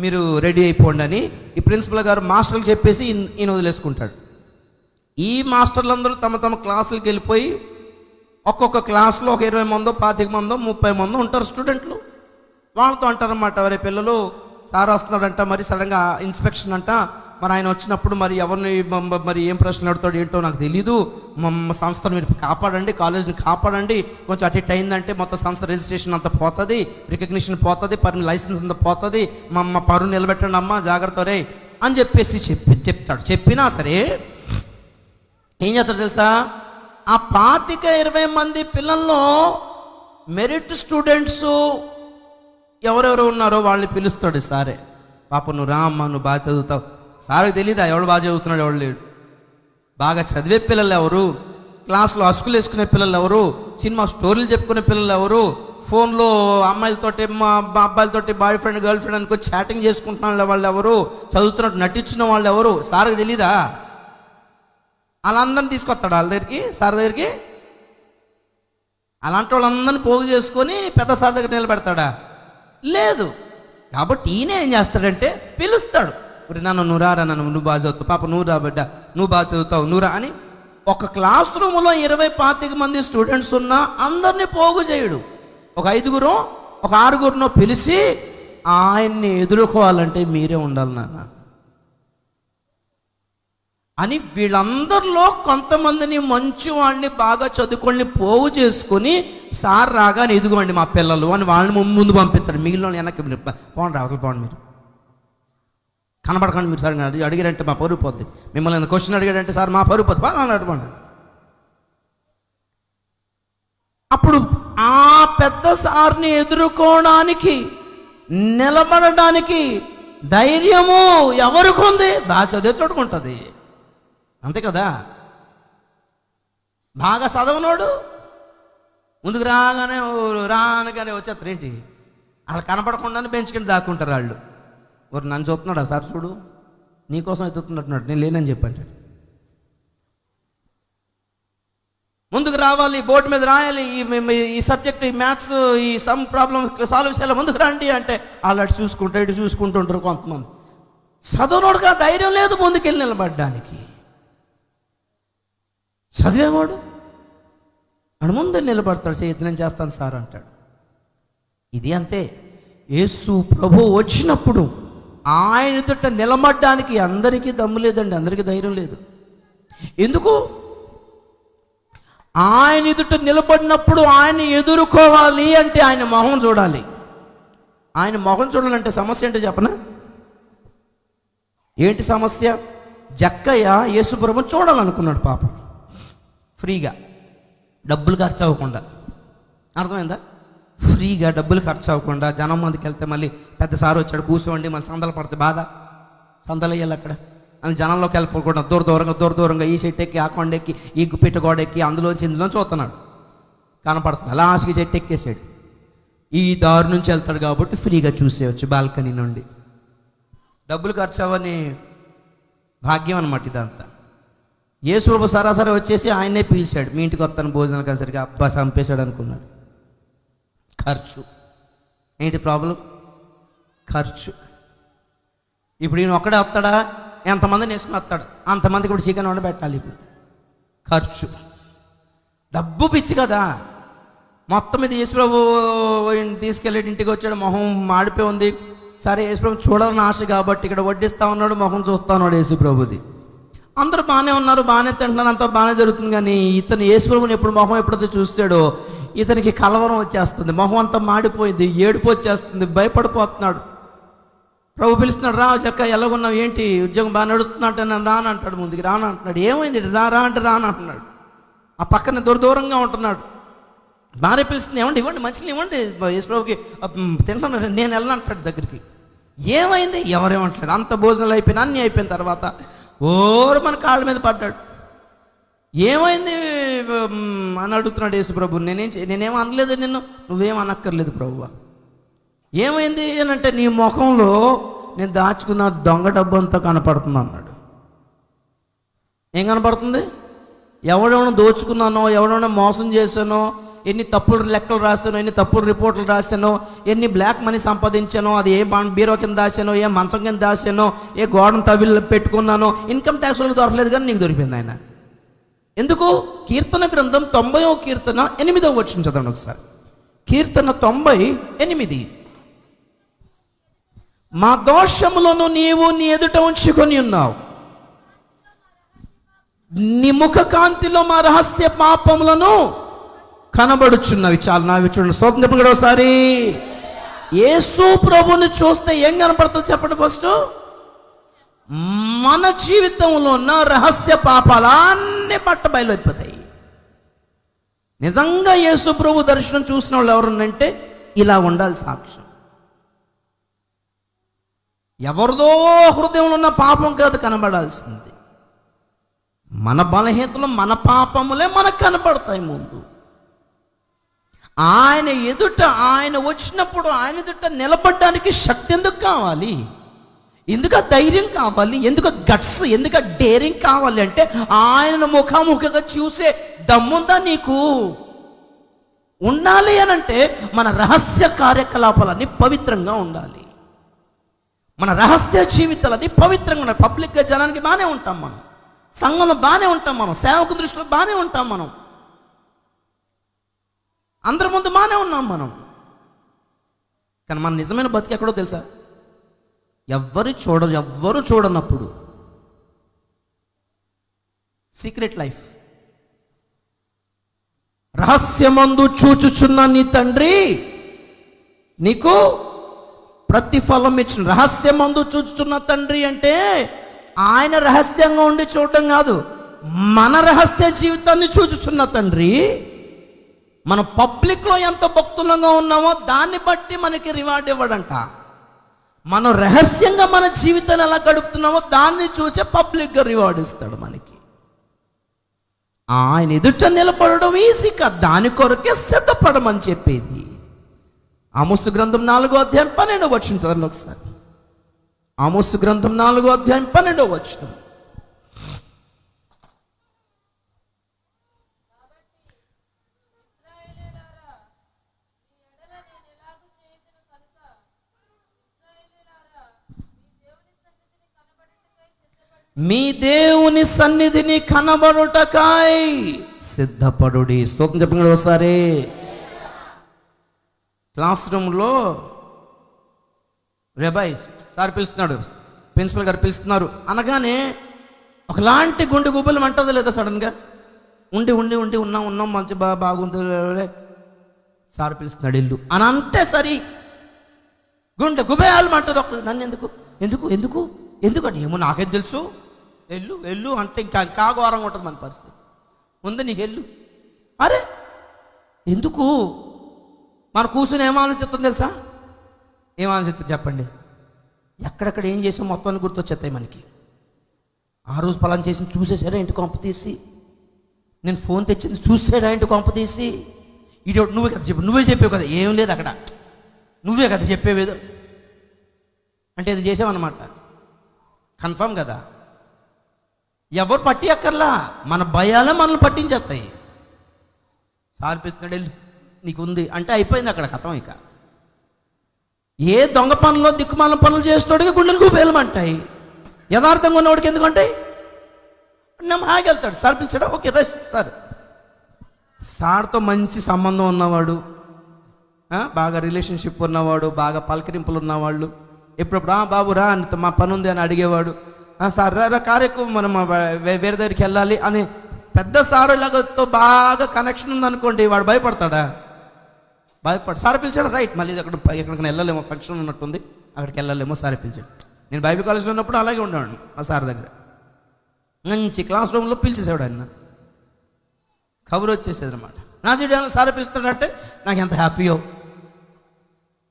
Speaker 1: మీరు రెడీ అయిపోండి అని ఈ ప్రిన్సిపల్ గారు మాస్టర్లకు చెప్పేసి ఈయన వదిలేసుకుంటాడు. ఈ మాస్టర్లందరూ తమ తమ క్లాసులకు వెళ్ళిపోయి ఒక్కొక్క క్లాస్లో ఒక 20 మందో 25 మందో 30 మందో ఉంటారు స్టూడెంట్లు. వాళ్ళతో అంటారన్నమాట, ఎవరి పిల్లలు సార్ వస్తున్నాడంట, మరి సడన్గా ఇన్స్పెక్షన్ అంట, మరి ఆయన వచ్చినప్పుడు మరి ఎవరిని మరి ఏం ప్రశ్నలు అడుగుతాడు ఏంటో నాకు తెలీదు, మా సంస్థను మీరు కాపాడండి, కాలేజీని కాపాడండి, కొంచెం అటు ఇటు అయిందంటే మొత్తం సంస్థ రిజిస్ట్రేషన్ అంతా పోతుంది, రికగ్నిషన్ పోతుంది, లైసెన్స్ అంతా పోతుంది, మా పరువు నిలబెట్టండి అమ్మా, జాగ్రత్త రే అని చెప్పేసి చెప్తాడు. చెప్పినా సరే ఏం చేస్తాడు తెలుసా, ఆ 25-20 మంది పిల్లల్లో మెరిట్ స్టూడెంట్స్ ఎవరెవరు ఉన్నారో వాళ్ళని పిలుస్తాడు సారే. పాప నువ్వు రా అమ్మా, నువ్వు బాగా చదువుతావు. సార్కి తెలీదా ఎవడు బాగా చదువుతున్నాడు ఎవడు లేడు. బాగా చదివే పిల్లలు ఎవరు, క్లాస్లో అసుకులు వేసుకునే పిల్లలు ఎవరు, సినిమా స్టోరీలు చెప్పుకునే పిల్లలు ఎవరు, ఫోన్లో అమ్మాయిలతోటి అబ్బాయిలతోటి బాయ్ ఫ్రెండ్ గర్ల్ ఫ్రెండ్ అనుకో చాటింగ్ చేసుకుంటున్న వాళ్ళు ఎవరు, చదువుతున్నట్టు నటించిన వాళ్ళు ఎవరు, సార్కి తెలీదా? వాళ్ళందరినీ తీసుకొస్తాడు వాళ్ళ దగ్గరికి, సార్ దగ్గరికి. అలాంటి వాళ్ళందరినీ పోగు చేసుకొని పెద్ద సార్ దగ్గర నిలబెడతాడా? లేదు. కాబట్టి ఈయన ఏం చేస్తాడంటే పిలుస్తాడు, నన్ను నువ్వు రారా, నన్ను నువ్వు బాగా చదువుతావు, పాప నువ్వు రా బిడ్డ, నువ్వు బాగా చదువుతావు, నువ్వు రా అని. ఒక క్లాస్ రూమ్లో 20-25 మంది స్టూడెంట్స్ ఉన్నా అందరినీ పోగు చేయడు. ఒక 5గురు ఒక 6గురునో పిలిచి ఆయన్ని ఎదుర్కోవాలంటే మీరే ఉండాలి నాన్న అని వీళ్ళందరిలో కొంతమందిని మంచి వాళ్ళని బాగా చదువుకొని పోగు చేసుకొని సార్ రాగానే ఎదుగోండి మా పిల్లలు అని వాళ్ళని ముందు పంపిస్తారు. మిగిలిన వెనక్కి పోండి, అవతల పోండి, మీరు కనబడకండి, మీరు సరిగ్గా అడిగారంటే మా పరువు పోద్ది, మిమ్మల్ని క్వశ్చన్ అడిగాడంటే సార్ మా పరువు పోద్ది అని అడగండి. అప్పుడు ఆ పెద్ద సార్ని ఎదుర్కోవడానికి నిలబడడానికి ధైర్యము ఎవరికి ఉంది? బాగా చదివే తోడుకుంటుంది, అంతే కదా. బాగా చదవనోడు ముందుకు రాగానే వచ్చేస్తారు. ఏంటి అలా కనపడకుండానే బెంచుకొని దాక్కుంటారు వాళ్ళు. వారు నన్ను చూస్తున్నాడా సార్, చూడు నీకోసం ఎత్తుతున్నట్టున్నాడు, నేను లేనని చెప్పండి. ముందుకు రావాలి, బోర్డు మీద రాయాలి, ఈ సబ్జెక్ట్, ఈ మ్యాథ్స్, ఈ సమ్ ప్రాబ్లం సాల్వ్ చేయాలి, ముందుకు రండి అంటే వాళ్ళు అటు చూసుకుంటూ ఇటు చూసుకుంటుంటారు. కొంతమంది చదవనోడుగా ధైర్యం లేదు ముందుకెళ్ళి నిలబడ్డానికి. చదివేవాడు
Speaker 2: అని ముందు నిలబడతాడు. చేతి నేను చేస్తాను సార్ అంటాడు. ఇది అంతే. యేసు ప్రభు వచ్చినప్పుడు ఆయన ఎదుట నిలబడడానికి అందరికీ దమ్ము లేదండి, అందరికీ ధైర్యం లేదు. ఎందుకు? ఆయన ఎదుట నిలబడినప్పుడు ఆయన ఎదుర్కోవాలి అంటే ఆయన మొహం చూడాలి. ఆయన మొహం చూడాలంటే సమస్య ఏంటో చెప్పనా? ఏంటి సమస్య? జక్కయ్య యేసు ప్రభువుని చూడాలనుకున్నాడు పాపం, ఫ్రీగా, డబ్బులు ఖర్చు అవ్వకుండా. అర్థమైందా? ఫ్రీగా డబ్బులు ఖర్చు అవ్వకుండా. జనం మందికి వెళ్తే మళ్ళీ పెద్ద సారు వచ్చాడు, కూర్చోండి, మళ్ళీ సందలు పడితే బాధ, సందలు వేయాలి అక్కడ అని జనంలోకి వెళ్ళిపోకుండా దూరంగా ఈ చెట్టు ఎక్కి, ఆ కొండ ఎక్కి, ఈ గుప్పిట గోడ ఎక్కి, అందులోంచి ఇందులో చూస్తున్నాడు, కనపడుతున్నాడు. లాస్ట్కి చెట్టు ఎక్కేసాడు. ఈ దారి నుంచి వెళ్తాడు కాబట్టి ఫ్రీగా చూసేయచ్చు బాల్కనీ నుండి. డబ్బులు ఖర్చు అవ్వని భాగ్యం అనమాట ఇదంతా. యేసు ప్రభు సరాసరి వచ్చేసి ఆయనే పిలిచాడు, మీ ఇంటికి వస్తాను భోజనాలు కలిసరికి. అబ్బా చంపేశాడు అనుకున్నాడు. ఖర్చు ఏంటి ప్రాబ్లం? ఖర్చు. ఇప్పుడు ఈయన ఒక్కడే వస్తాడా? ఎంతమందిని వేసుకుని వస్తాడు, అంతమందికి ఇప్పుడు చికెన్ వండి పెట్టాలి. ఇప్పుడు ఖర్చు, డబ్బు పిచ్చి కదా మొత్తం. ఇది యేసుప్రభు తీసుకెళ్ళి ఇంటికి వచ్చాడు, మొహం మాడిపోయి ఉంది. సరే యేసుప్రభు చూడాలని ఆశ కాబట్టి ఇక్కడ వడ్డిస్తా ఉన్నాడు, మొహం చూస్తా ఉన్నాడు యేసుప్రభుది. అందరూ బాగానే ఉన్నారు, బాగానే తింటున్నారు, అంతా బాగానే జరుగుతుంది. కానీ ఇతను యేసుప్రభుని మొహం ఎప్పుడైతే చూస్తాడో ఇతనికి కలవరం వచ్చేస్తుంది, మొహం అంతా మాడిపోయింది, ఏడుపు వచ్చేస్తుంది, భయపడిపోతున్నాడు. ప్రభు పిలుస్తున్నాడు, రా జక్క ఎలాగున్నావు, ఏంటి ఉద్యోగం బాగా నడుస్తున్నా అంటే నన్ను రాను అంటాడు. ముందుకు రాను అంటున్నాడు. ఏమైంది? రా అంటే రాను అంటున్నాడు. ఆ పక్కన దూరంగా ఉంటున్నాడు. భార్య పిలుస్తుంది, ఏమండి ఇవ్వండి, మంచిని ఇవ్వండి, యేసు ప్రభుకి తింటున్నాడు, నేను వెళ్ళను అంటాడు దగ్గరికి. ఏమైంది? ఎవరేమంటలేదు. అంత భోజనాలు అయిపోయిన అన్నీ అయిపోయిన తర్వాత మన కాళ్ళ మీద పడ్డాడు. ఏమైంది అని అడుగుతున్నాడు యేసు ప్రభు. నేనేం అనలేదు నిన్ను, నువ్వేం అనక్కర్లేదు ప్రభువా. ఏమైంది అని అంటే, నీ ముఖంలో నేను దాచుకున్న దొంగ డబ్బు అంతా కనపడుతుంది అన్నాడు. ఏం కనపడుతుంది? ఎవడెవడో దోచుకున్నానో, ఎవడెవడో మోసం చేశానో, ఎన్ని తప్పుడు లెక్కలు రాశానో, ఎన్ని తప్పుడు రిపోర్ట్లు రాశానో, ఎన్ని బ్లాక్ మనీ సంపాదించానో, అది ఏ బీరో కింద దాచానో, ఏ మంచం కింద దాచానో, ఏ గోడను తవ్విలు పెట్టుకున్నానో, ఇన్కమ్ ట్యాక్స్ వాళ్ళకి దొరకలేదు కానీ నీకు దొరికింది ఆయన. ఎందుకు? కీర్తన గ్రంథం 90వ కీర్తన 8వ వచనం చదవండి ఒకసారి. కీర్తన 90:8. మా దోషములను నీవు నీ ఎదుట ఉంచుకొని ఉన్నావు, నీ ముఖ కాంతిలో మా రహస్య పాపములను కనబడుచున్నవి. చాలు నా చూడండి. స్తోత్రం చెప్పండి కూడా ఒకసారి. యేసు ప్రభుని చూస్తే ఏం కనపడుతుంది చెప్పండి? ఫస్ట్ మన జీవితంలో ఉన్న రహస్య పాపాలు అన్ని బయలుపోతాయి. నిజంగా యేసు ప్రభు దర్శనం చూసిన వాళ్ళు ఎవరున్నంటే ఇలా ఉండాలి సాక్ష్యం. ఎవరిదో హృదయంలో ఉన్న పాపం కాదు కనబడాల్సింది, మన బలహీనతలు, మన పాపములే మనకు కనపడతాయి ముందు. ఆయన ఎదుట, ఆయన వచ్చినప్పుడు ఆయన ఎదుట నిలబడడానికి శక్తి ఎందుకు కావాలి? ఎందుకు ధైర్యం కావాలి? ఎందుకు గట్స్, ఎందుకు డేరింగ్ కావాలి అంటే ఆయనను ముఖాముఖిగా చూసే దమ్ముందా నీకు? ఉండాలి అనంటే మన రహస్య కార్యకలాపాలన్నీ పవిత్రంగా ఉండాలి, మన రహస్య జీవితాలన్నీ పవిత్రంగా ఉండాలి. పబ్లిక్గా జనానికి బాగానే ఉంటాం మనం, సంఘంలో బాగానే ఉంటాం మనం, సేవకు దృష్టిలో బాగానే ఉంటాం మనం, అందరి ముందు బాగానే ఉన్నాం మనం. కానీ మన నిజమైన బతికి ఎక్కడో తెలుసా? ఎవ్వరు చూడనప్పుడు సీక్రెట్ లైఫ్. రహస్యమందు చూచుచున్న నీ తండ్రి నీకు ప్రతిఫలం ఇచ్చిన. రహస్యమందు చూచుచున్న తండ్రి అంటే ఆయన రహస్యంగా ఉండి చూడటం కాదు, మన రహస్య జీవితాన్ని చూచుచున్న తండ్రి. మన పబ్లిక్లో ఎంత భక్తులంగా ఉన్నామో దాన్ని బట్టి మనకి రివార్డ్ ఇవ్వడంట. మనం రహస్యంగా మన జీవితాన్ని ఎలా గడుపుతున్నామో దాన్ని చూసే పబ్లిక్గా రివార్డ్ ఇస్తాడు మనకి. ఆయన ఎదుట నిలబడడం ఈజీ కాదు, దాని కొరకే సిద్ధపడమని చెప్పేది. ఆమోసు గ్రంథం 4వ అధ్యాయం 12వ వచనం చదవండి ఒకసారి. ఆమోసు గ్రంథం 4వ అధ్యాయం 12వ వచనం. మీ దేవుని సన్నిధిని కనబడుటకై సిద్ధపడుడి. స్తోత్రం చెప్పండి ఒకసారి. క్లాస్ రూమ్లో రెబాయ్ సార్ పిలుస్తున్నాడు, ప్రిన్సిపల్ గారు పిలుస్తున్నారు అనగానే ఒకలాంటి గుండె గుబ్బలు అంటది లేదా సడన్గా? ఉండి ఉండి ఉండి ఉన్నాం మంచి బాగుంది, సార్ పిలుస్తున్నాడు ఇల్లు అని అంటే సరి గుండె గుబేయాలు అంటది. నన్ను ఎందుకు ఎందుకు ఎందుకు ఎందుకు అని ఏమో నాకేం తెలుసు, వెళ్ళు అంటే ఇంకా ఘోరంగా ఉంటుంది మన పరిస్థితి. ముందు నీకు వెళ్ళు. అరే ఎందుకు? మన కూర్చుని ఏం ఆలోచిస్తాం తెలుసా? ఏం ఆలోచిస్తాం చెప్పండి? ఎక్కడెక్కడ ఏం చేసాం మొత్తాన్ని గుర్తొచ్చేస్తాయి మనకి. ఆ రోజు పలానా చేసి చూసేసారా ఇంటి కొంప తీసి, నేను ఫోన్ తెచ్చింది చూసాడా ఇంటి కొంప తీసి, ఇటు నువ్వే కదా చెప్పు, నువ్వే చెప్పావు కదా, ఏం లేదు అక్కడ, నువ్వే కదా చెప్పేవేదో అంటే ఇది చేసామన్నమాట. కన్ఫర్మ్ కదా? ఎవరు పట్టి అక్కర్లా, మన భయాలే మనల్ని పట్టించేస్తాయి. సార్పిస్తున్నాడు వెళ్ళు నీకు ఉంది అంటే అయిపోయింది అక్కడ కథం. ఇక ఏ దొంగ పనుల్లో దిక్కుమాల పనులు చేసేటోడికి గుండెలకు వేలమంటాయి. యథార్థంగా ఉన్నవాడికి ఎందుకంటాయి? నమ్మ ఆగెళ్తాడు. సార్ పిలిచాడా, ఓకే రైట్ సార్. సార్తో మంచి సంబంధం ఉన్నవాడు, బాగా రిలేషన్షిప్ ఉన్నవాడు, బాగా పలకరింపులు ఉన్నవాళ్ళు ఎప్పుడప్పుడు బాబు రా నీతో మా పని ఉంది అని అడిగేవాడు. సార్ రా కారు ఎక్కువ మనం వేరే దగ్గరికి వెళ్ళాలి అని పెద్ద సార్ ఇలాగతో బాగా కనెక్షన్ ఉందనుకోండి, వాడు భయపడతాడా? భయపడు. సార్ పిలిచాడు రైట్, మళ్ళీ ఎక్కడికైనా వెళ్ళలేమో, ఫంక్షన్ ఉన్నట్టుంది అక్కడికి వెళ్ళలేమో, సార్ పిలిచాడు. నేను బైబిల్ కాలేజ్లో ఉన్నప్పుడు అలాగే ఉండేవాడిని మా సార్ దగ్గర. మంచి క్లాస్ రూమ్లో పిలిచేసేవాడు ఆయన, కబురు వచ్చేసేది అనమాట. నా చేయడానికి సార్ పిలుస్తున్నాడంటే నాకు ఎంత హ్యాపీయో,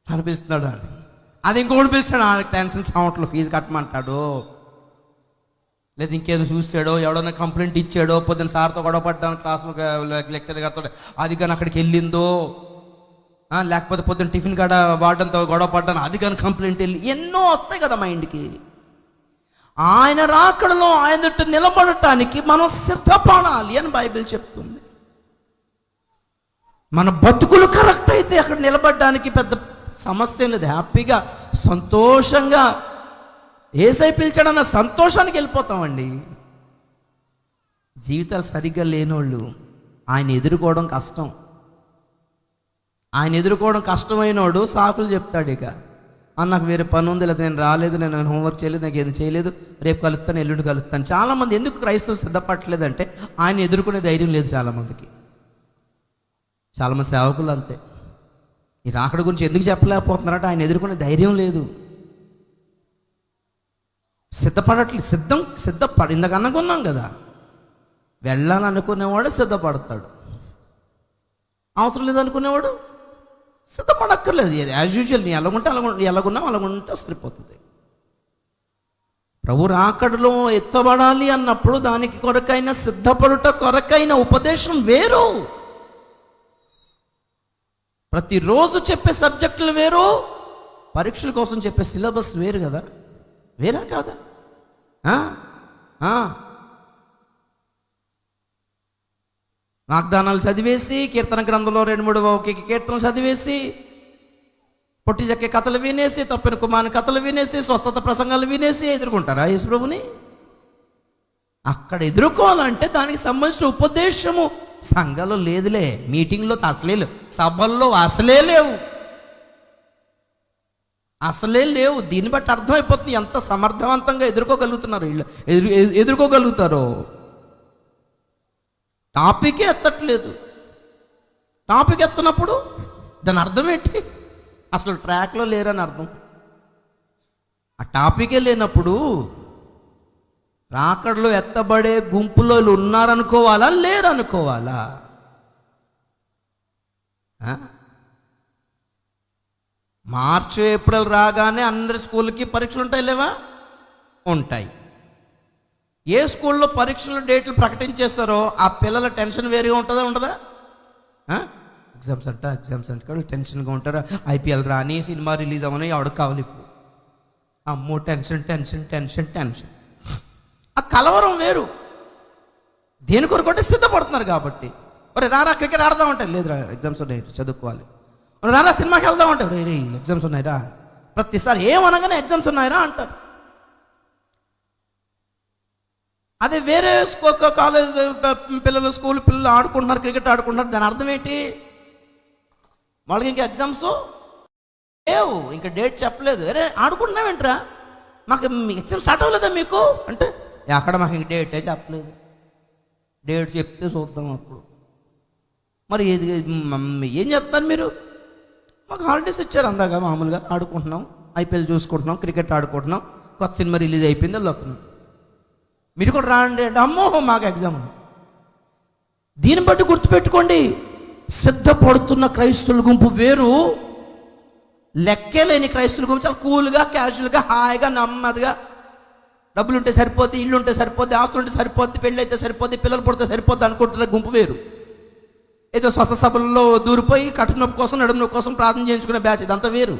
Speaker 2: సార్ పిలుస్తున్నాడు అని. అది ఇంకోటి పిలిచాడు, ఆ టెన్షన్ సౌండ్లో ఫీజు కట్టమంటాడు, లేదా ఇంకేదో చూసాడో, ఎవడన్నా కంప్లైంట్ ఇచ్చాడో, పొద్దున్న సార్తో గొడవ పడ్డాను క్లాస్లో లెక్చర్ గారితో, అది కానీ అక్కడికి వెళ్ళిందో, లేకపోతే పొద్దున్న టిఫిన్ కాడ వాడడంతో గొడవ పడ్డాను, అది కానీ కంప్లైంట్ వెళ్ళి, ఎన్నో వస్తాయి కదా మైండ్కి. ఆయన రాకడలో ఆయన దగ్గర నిలబడటానికి మనం సిద్ధపడాలి అని బైబిల్ చెప్తుంది. మన బతుకులు కరెక్ట్ అయితే అక్కడ నిలబడడానికి పెద్ద సమస్య లేదు. హ్యాపీగా సంతోషంగా ఏసై పిలిచాడన్న సంతోషానికి వెళ్ళిపోతామండి. జీవితాలు సరిగ్గా లేనోళ్ళు ఆయన ఎదుర్కోవడం కష్టం. ఆయన ఎదుర్కోవడం కష్టమైనోడు సాకులు చెప్తాడు. ఇక నాకు వేరే పని ఉంది, లేదా నేను రాలేదు, నేను హోంవర్క్ చేయలేదు, నాకు ఏది చేయలేదు, రేపు కలుస్తాను, ఎల్లుండి కలుస్తాను. చాలామంది ఎందుకు క్రైస్తవులు సిద్ధపడలేదంటే ఆయన ఎదుర్కొనే ధైర్యం లేదు చాలామందికి. చాలామంది సేవకులు అంతే, ఈ రాకడ గురించి ఎందుకు చెప్పలేకపోతున్నారంటే ఆయన ఎదుర్కొనే ధైర్యం లేదు, సిద్ధపడట్లేదు. సిద్ధపడి ఇందాక అనుకున్నాం కదా, వెళ్ళాలనుకునేవాడు సిద్ధపడతాడు, అవసరం లేదనుకునేవాడు సిద్ధపడక్కర్లేదు. యాజ్ యూజువల్ నీ ఎలాగుంటే ఎలాగున్నావు అలాగుంటే సరిపోతుంది. ప్రభు రాకడలో ఎత్తబడాలి అన్నప్పుడు దానికి కొరకైన సిద్ధపడుట కొరకైన ఉపదేశం వేరు. ప్రతిరోజు చెప్పే సబ్జెక్టులు వేరు, పరీక్షల కోసం చెప్పే సిలబస్ వేరు కదా, వేరా కాదా? వాగ్దానాలు చదివేసి, కీర్తన గ్రంథంలో 2-3 కీర్తనలు చదివేసి, పొట్టి చెక్కే కథలు వినేసి, తప్పిన కుమారుని కథలు వినేసి, స్వస్థత ప్రసంగాలు వినేసి ఎదుర్కొంటారా యేసు ప్రభుని? అక్కడ ఎదుర్కోవాలంటే దానికి సంబంధించిన ఉపదేశము సంఘంలో లేదులే, మీటింగ్లో అసలే లేవు, సభల్లో అసలే లేవు, అసలే లేవు. దీన్ని బట్టి అర్థమైపోతుంది ఎంత సమర్థవంతంగా ఎదుర్కోగలుగుతున్నారు వీళ్ళు, ఎదుర్కోగలుగుతారో. టాపికే ఎత్తట్లేదు. టాపిక్ ఎత్తనప్పుడు దాని అర్థం ఏంటి? అసలు ట్రాక్లో లేరని అర్థం. ఆ టాపికే లేనప్పుడు రాకడలో ఎత్తబడే గుంపులో ఉన్నారనుకోవాలా లేరనుకోవాలా? మార్చి ఏప్రిల్ రాగానే అందరి స్కూల్కి పరీక్షలు ఉంటాయి లేవా? ఉంటాయి. ఏ స్కూల్లో పరీక్షల డేట్లు ప్రకటించేస్తారో ఆ పిల్లల టెన్షన్ వేరుగా ఉంటుందా ఉండదా? ఎగ్జామ్స్ అంటే వాళ్ళు టెన్షన్గా ఉంటారు. ఐపీఎల్ రాని, సినిమా రిలీజ్ అవ్వని ఎవరికి కావాలి ఇప్పుడు? అమ్మో టెన్షన్ టెన్షన్ టెన్షన్ టెన్షన్. ఆ కలవరం వేరు. దేని కొరకు సిద్ధపడుతున్నారు కాబట్టి. మరి రారా క్రికెట్ ఆడదాం అంటే లేదురా ఎగ్జామ్స్ ఉన్నాయి చదువుకోవాలి. రారా సినిమాకి వెళ్దాం అంటే రే ఎగ్జామ్స్ ఉన్నాయిరా. ప్రతిసారి ఏమనగానే ఎగ్జామ్స్ ఉన్నాయిరా అంటారు. అదే అదే వేరే కాలేజ్ పిల్లలు, స్కూల్ పిల్లలు ఆడుకుంటున్నారు, క్రికెట్ ఆడుకుంటున్నారు, దాని అర్థం ఏంటి? వాళ్ళకి ఇంకా ఎగ్జామ్స్ లేవు, ఇంకా డేట్ చెప్పలేదు. అరే ఆడుకుంటున్నావేంట్రా, మాకు ఎగ్జామ్ స్టార్ట్ అవ్వలేదా మీకు అంటే, అక్కడ మాకు ఇంక డేటే చెప్పలేదు, డేట్ చెప్తే చూద్దాం అప్పుడు. మరి ఏం చెప్తారు మీరు? మాకు హాలిడేస్ ఇచ్చారు, అందాక మామూలుగా ఆడుకుంటున్నాం, ఐపీఎల్ చూసుకుంటున్నాం, క్రికెట్ ఆడుకుంటున్నాం, కొత్త సినిమా రిలీజ్ అయిపోయింది, వెళ్తున్నాం, మీరు కూడా రాండి అంటే అమ్మో మాకు ఎగ్జామ్. దీన్ని బట్టి గుర్తుపెట్టుకోండి, సిద్ధపడుతున్న క్రైస్తవుల గుంపు వేరు, లెక్కే లేని క్రైస్తవుల గుంపు చాలా కూల్గా, క్యాజువల్గా, హాయిగా, నెమ్మదిగా, డబ్బులు ఉంటే సరిపోద్ది, ఇల్లు ఉంటే సరిపోద్ది, ఆస్తులు ఉంటే సరిపోద్ది, పెళ్ళి అయితే సరిపోద్ది, పిల్లలు పుడితే సరిపోద్ది అనుకుంటున్న గుంపు వేరు. ఏదో స్వస్థ సభల్లో దూరిపోయి కట్టు నొప్పి కోసం, నడుము నొప్పి కోసం ప్రార్థన చేయించుకునే బ్యాచ్, ఇదంతా వేరు.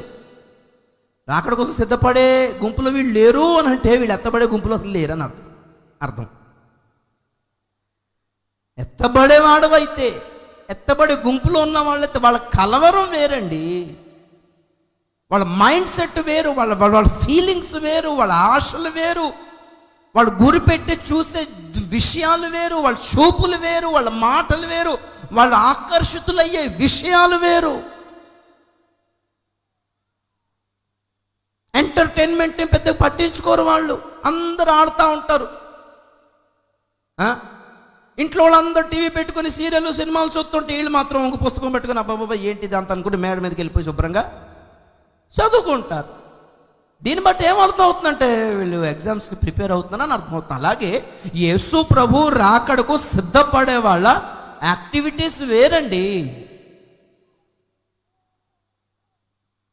Speaker 2: రాకడ కోసం సిద్ధపడే గుంపులో వీళ్ళు లేరు అని అంటే, వీళ్ళు ఎత్తబడే గుంపులో అసలు లేరు అని అర్థం. ఎత్తబడేవాడవైతే, ఎత్తబడే గుంపులో ఉన్న వాళ్ళైతే వాళ్ళ కలవరం వేరండి, వాళ్ళ మైండ్ సెట్ వేరు, వాళ్ళ ఫీలింగ్స్ వేరు, వాళ్ళ ఆశలు వేరు, వాళ్ళు గురి పెట్టి చూసే విషయాలు వేరు, వాళ్ళ చూపులు వేరు, వాళ్ళ మాటలు వేరు, వాళ్ళు ఆకర్షితులయ్యే విషయాలు వేరు. ఎంటర్టైన్మెంట్ని పెద్దగా పట్టించుకోరు వాళ్ళు, అందరూ ఆడుతూ ఉంటారు. ఇంట్లో వాళ్ళందరూ టీవీ పెట్టుకుని సీరియల్, సినిమాలు చూస్తుంటే వీళ్ళు మాత్రం ఒక పుస్తకం పెట్టుకుని అబ్బాబా ఏంటిది అంత అనుకుంటే మేడ మీదకి వెళ్ళిపోయి శుభ్రంగా చదువుకుంటారు. దీన్ని బట్టి ఏమర్థం అవుతుందంటే వీళ్ళు ఎగ్జామ్స్కి ప్రిపేర్ అవుతున్నారని అర్థమవుతుంది. అలాగే యేసు ప్రభు రాకడకు సిద్ధపడే వాళ్ళ యాక్టివిటీస్ వేరండి,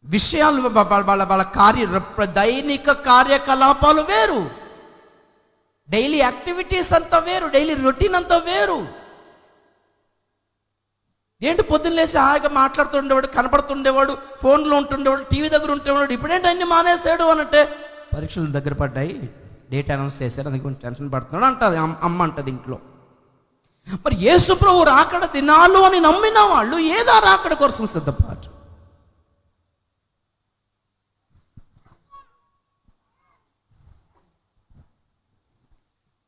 Speaker 2: విషయాలు, వాళ్ళ దైనిక కార్యకలాపాలు వేరు, డైలీ యాక్టివిటీస్ అంతా వేరు, డైలీ రొటీన్ అంతా వేరు. ఏంటి పొద్దున్న లేసి హాయిగా మాట్లాడుతుండేవాడు, కనపడుతుండేవాడు, ఫోన్లో ఉంటుండేవాడు, టీవీ దగ్గర ఉంటేవాడు, ఇప్పుడేంటి అన్ని మానేసాడు అని అంటే, పరీక్షలు దగ్గర పడ్డాయి, డేట్ అనౌన్స్ చేశారు, అందుకే కొంచెం టెన్షన్ పడుతున్నాడు అంటారు అమ్మ అంటది ఇంట్లో. మరి యేసు ప్రభు రాకడ దినాలు అని నమ్మిన వాళ్ళు ఏదా రాకడ కోసం సిద్ధపాటు.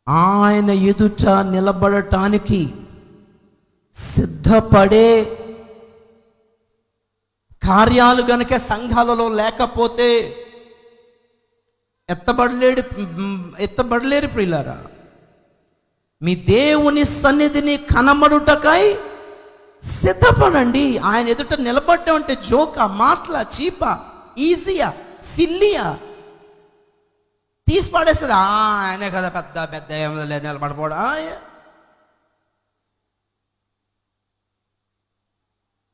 Speaker 2: ఆయన ఎదుట నిలబడటానికి సిద్ధపడే కార్యాలు గనుక సంఘాలలో లేకపోతే ఎత్తబడలేరు ప్రియులారా. మీ దేవుని సన్నిధిని కనబడుటకై సిద్ధపడండి. ఆయన ఎదుట నిలబడటం అంటే జోకా, మాటల, చీప, ఈజీయా, సిల్లియా, తీసి పడేస్తుంది. ఆయనే కదా పెద్ద పెద్ద ఏమో నిలబడపోవడం.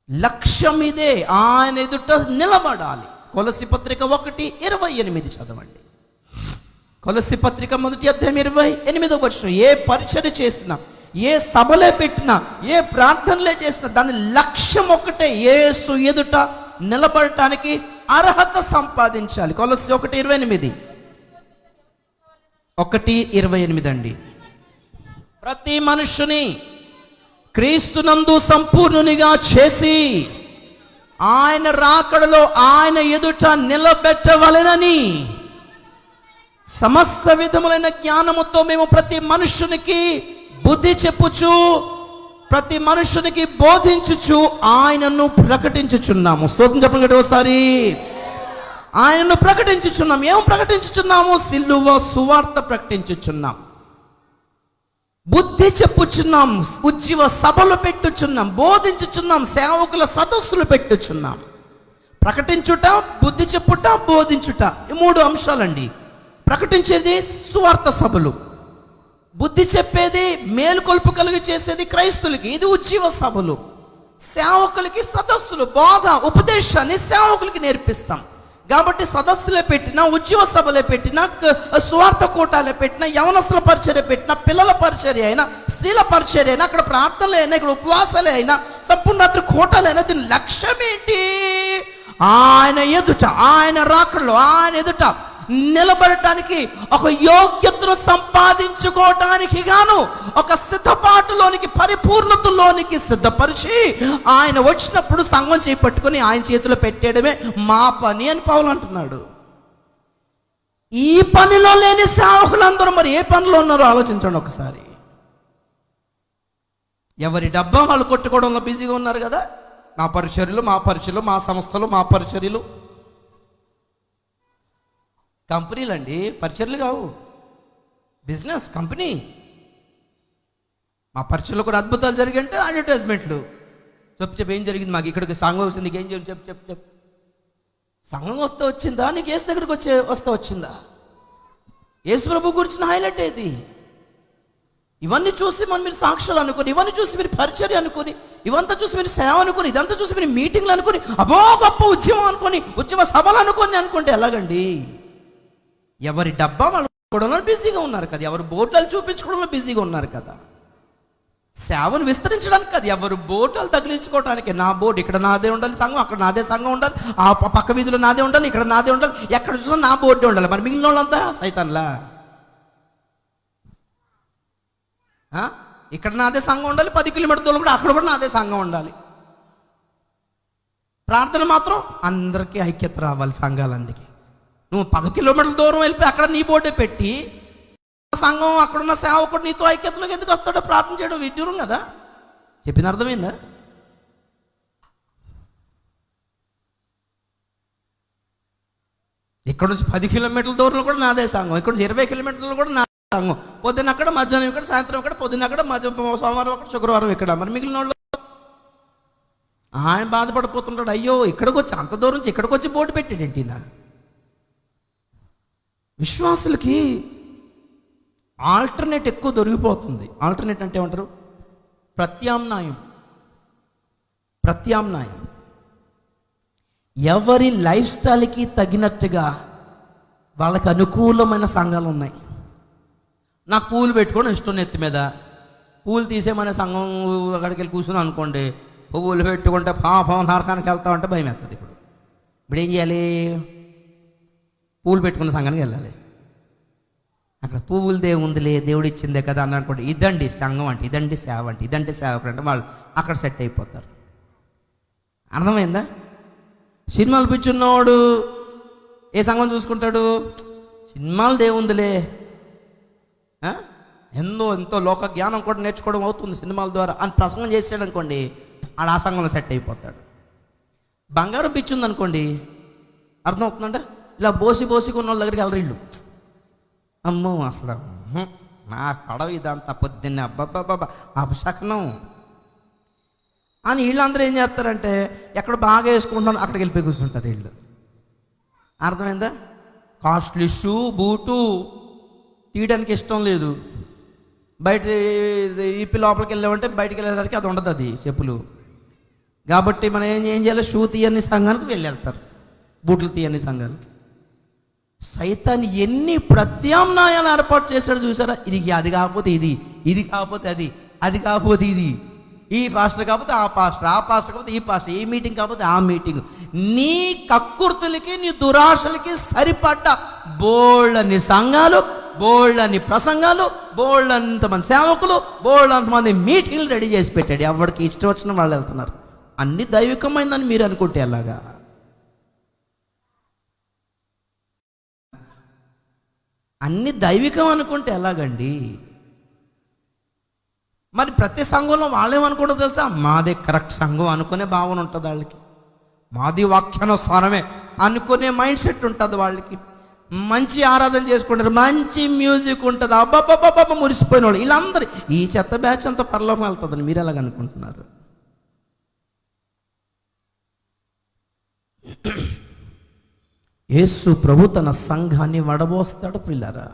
Speaker 2: లక్ష్యం ఇదే, ఆయన ఎదుట నిలబడాలి. కొలసి పత్రిక 1:28 చదవండి. కొలసి పత్రిక 1:28 ఏ పరిచర్య చేసినా, ఏ సభలే పెట్టినా, ఏ ప్రార్థనలే చేసినా దాని లక్ష్యం ఒకటే, యేసు ఎదుట నిలబడటానికి అర్హత సంపాదించాలి. కొలసి 1:28 అండి. ప్రతి మనుషుని క్రీస్తునందు సంపూర్ణునిగా చేసి ఆయన రాకడలో ఆయన ఎదుట నిలబెట్టవలెనని సమస్త విధములైన జ్ఞానముతో మేము ప్రతి మనుషునికి బుద్ధి చెప్పుచు, ప్రతి మనుషునికి బోధించుచు ఆయనను ప్రకటించుచున్నాము. స్తోత్రం చెప్పండి ఒకసారి. ఆయనను ప్రకటించుచున్నాం. ఏం ప్రకటించుచున్నాము? సిలువ సువార్త ప్రకటించుచున్నాం, బుద్ధి చెప్పుచున్నాం, ఉజ్జీవ సభలు పెట్టుచున్నాం, బోధించుచున్నాం, సేవకుల సదస్సులు పెట్టుచున్నాం. ప్రకటించుట, బుద్ధి చెప్పుట, బోధించుట, ఈ 3 అంశాలండి. ప్రకటించేది సువార్త సభలు, బుద్ధి చెప్పేది, మేలుకొల్పు కలిగి చేసేది క్రైస్తులకి, ఇది ఉజ్జీవ సభలు. సేవకులకి సదస్సులు, బోధ, ఉపదేశాన్ని సేవకులకి నేర్పిస్తాం. కాబట్టి సదస్సులే పెట్టినా, ఉద్యోగ సభలే పెట్టినా, స్వార్థ కూటాలే పెట్టినా, యవనస్తుల పరిచర్య పెట్టినా, పిల్లల పరిచర్య అయినా, స్త్రీల పరిచర్య అయినా, అక్కడ ప్రార్థనలు అయినా, ఇక్కడ ఉపవాసాలే అయినా, సంపూర్ణ రాత్రి కూటాలైనా, దీని లక్ష్యం ఏంటి? ఆయన ఎదుట, ఆయన రాకడలో ఆయన ఎదుట నిలబడటానికి, ఒక యోగ్యతను సంపాదించుకోవటానికి గాను ఒక సిద్ధపాటులోనికి, పరిపూర్ణతలోనికి సిద్ధపరిచి ఆయన వచ్చినప్పుడు సంఘం చేపట్టుకొని ఆయన చేతిలో పెట్టేయడమే మా పని అని పౌలు అంటున్నాడు. ఈ పనిలో లేని సేవకులందరూ మరి ఏ పనిలో ఉన్నారో ఆలోచించండి ఒకసారి. ఎవరి డబ్బా వాళ్ళు కొట్టుకోవడంలో బిజీగా ఉన్నారు కదా. మా పరిచర్యలు, మా సంస్థలు, మా పరిచర్యలు. కంపెనీలు అండి, పరిచర్యలు కావు, బిజినెస్ కంపెనీ. మా పరిచర్లో కూడా అద్భుతాలు జరిగాయంటే అడ్వర్టైజ్మెంట్లు. చెప్పు ఏం జరిగింది, మాకు ఇక్కడికి సంఘం వచ్చింది, నీకేం చేయాలి చెప్పు. సంఘం వస్తే వచ్చిందా, నీకు ఏసు దగ్గరికి వస్తే వచ్చిందా? యేసు ప్రభు గురించిన హైలైట్ ఏది? ఇవన్నీ చూసి మీరు సాక్ష్యాలు అనుకుని, ఇవన్నీ చూసి మీరు పరిచర్య అనుకుని, ఇవంతా చూసి మీరు సేవ అనుకుని, ఇదంతా చూసి మీరు మీటింగ్లు అనుకుని, అబ్బో గొప్ప ఉద్యమం అనుకుని, ఉద్యమ సభలు అనుకుంటే ఎలాగండి? ఎవరి డబ్బా వాళ్ళు కొనుక్కోవడంలో బిజీగా ఉన్నారు కదా, ఎవరు బోర్డులు చూపించుకోవడంలో బిజీగా ఉన్నారు కదా. సేవను విస్తరించడానికి కదా, ఎవరు బోర్డులు తగిలించుకోవడానికి. నా బోర్డు ఇక్కడ నాదే ఉండాలి, సంఘం అక్కడ నాదే సంఘం ఉండాలి, ఆ పక్క వీధిలో నాదే ఉండాలి, ఇక్కడ నాదే ఉండాలి, ఎక్కడ చూసినా నా బోర్డే ఉండాలి. మరి మిగిలిన వాళ్ళంతా సైతాన్లా. ఇక్కడ నాదే సంఘం ఉండాలి, 10 కిలోమీటర్ దూరం కూడా అక్కడ కూడా నాదే సంఘం ఉండాలి. ప్రార్థన మాత్రం అందరికీ ఐక్యత రావాలి సంఘాలన్నిటికీ. నువ్వు 10 కిలోమీటర్ల దూరం వెళ్ళిపోయి అక్కడ నీ బోర్డే పెట్టి సంఘం అక్కడున్న సేవకుడు నీతో ఐక్యతలోకి ఎందుకు వస్తాడో ప్రార్థన చేయడం విడ్డూరం కదా. చెప్పింది అర్థమైందా? ఇక్కడ నుంచి 10 కిలోమీటర్ల దూరంలో కూడా నాదే సంఘం, ఇక్కడ నుంచి 20 కిలోమీటర్లు కూడా నా సంఘం. పొద్దున్న అక్కడ, మధ్యాహ్నం ఇక్కడ, సాయంత్రం ఇక్కడ, పొద్దున్న అక్కడ, సోమవారం అక్కడ, శుక్రవారం ఇక్కడ. మరి మిగిలిన వాళ్ళు ఆయన బాధపడిపోతుంటాడు, అయ్యో ఇక్కడికి వచ్చి అంత దూరం నుంచి ఇక్కడికి వచ్చి బోర్డు పెట్టాడేంటి. నా విశ్వాసులకి ఆల్టర్నేట్ ఎక్కువ దొరికిపోతుంది. ఆల్టర్నేట్ అంటే ఏమంటారు? ప్రత్యామ్నాయం. ఎవరి లైఫ్ స్టైల్కి తగినట్టుగా వాళ్ళకి అనుకూలమైన సంఘాలు ఉన్నాయి. నాకు పూలు పెట్టుకోవడం ఇష్టం, నెత్తి మీద పూలు తీసేమనే సంఘం అక్కడికి వెళ్ళి కూర్చుని అనుకోండి, పువ్వులు పెట్టుకుంటే పాపం నరకానికి వెళ్తామంటే భయం వేస్తుంది. ఇప్పుడు ఏం చేయాలి? పూలు పెట్టుకున్న సంఘానికి వెళ్ళాలి. అక్కడ పువ్వులదే ఉందిలే, దేవుడు ఇచ్చిందే కదా అని అనుకోండి, ఇదండి సంఘం అంటే, ఇదండి సేవ అంటే, ఇదంటే సేవకుడు అంటే వాళ్ళు అక్కడ సెట్ అయిపోతారు. అర్థమైందా? సినిమాలు పిచ్చున్నవాడు ఏ సంఘం చూసుకుంటాడు? సినిమాలు దేవుందిలే, ఎంతో లోక జ్ఞానం కూడా నేర్చుకోవడం అవుతుంది సినిమాల ద్వారా అని ప్రసంగం చేసాడు అనుకోండి, ఆడ ఆ సంఘంలో సెట్ అయిపోతాడు. బంగారం పిచ్చి ఉందనుకోండి, అర్థం అవుతుందంటే ఇలా బోసిగా ఉన్న వాళ్ళ దగ్గరికి వెళ్ళరు. ఇల్లు అమ్మో అసలు నా పడవ ఇదంతా పొద్దున్నే అబ్బబ్బబ్బా అపశకనం అని వీళ్ళందరూ ఏం చేస్తారంటే ఎక్కడ బాగా వేసుకుంటున్నాను అక్కడికి వెళ్ళిపోయి కూర్చుంటారు వీళ్ళు. అర్థమైందా? కాస్ట్లీ షూ, బూటు తీయడానికి ఇష్టం లేదు. బయట ఇప్పి లోపలికి వెళ్ళామంటే బయటికి వెళ్ళేసరికి అది ఉండదు, అది చెప్పులు. కాబట్టి మనం ఏం చేయాలి? షూ తీయని సంఘానికి వెళ్తారు, బూట్లు తీయని సంఘానికి. సైతాన్ ఎన్ని ప్రత్యామ్నాయాలు ఏర్పాటు చేశాడు చూసారా? ఇది అది కాకపోతే ఇది, ఇది కాకపోతే అది, అది కాకపోతే ఇది, ఈ పాస్టర్ కాకపోతే ఆ పాస్టర్, ఆ పాస్టర్ కాకపోతే ఈ పాస్టర్, ఈ మీటింగ్ కాకపోతే ఆ మీటింగ్. నీ కక్కుర్తులకి, నీ దురాశలకి సరిపడ్డ బోళ్ళని సంఘాలు, బోళ్ళని ప్రసంగాలు, బోళ్ళంతమంది సేవకులు, బోళ్ళంతమంది మీటింగ్లు రెడీ చేసి పెట్టాడు. ఎవరికి ఇష్టం వచ్చిన వాళ్ళు వెళ్తున్నారు. అన్ని దైవికమైందని మీరు అనుకుంటే ఎలాగా? అన్ని దైవికం అనుకుంటే ఎలాగండి? మరి ప్రతి సంఘంలో వాళ్ళేమనుకుంటో తెలుసా? మాదే కరెక్ట్ సంఘం అనుకునే భావన ఉంటుంది వాళ్ళకి. మాది వాక్యానుసారమే అనుకునే మైండ్ సెట్ ఉంటుంది వాళ్ళకి. మంచి ఆరాధన చేసుకుంటారు, మంచి మ్యూజిక్ ఉంటుంది, అబ్బబ్బబ్బబ్బ మురిసిపోయిన వాళ్ళు. వీళ్ళందరూ ఈ చెత్త బ్యాచ్ అంతా పరలోకం వెళ్తుందని మీరు ఎలాగ అనుకుంటున్నారు? యేసు ప్రభు తన సంఘాన్ని వడబోస్తాడు పిల్లరా.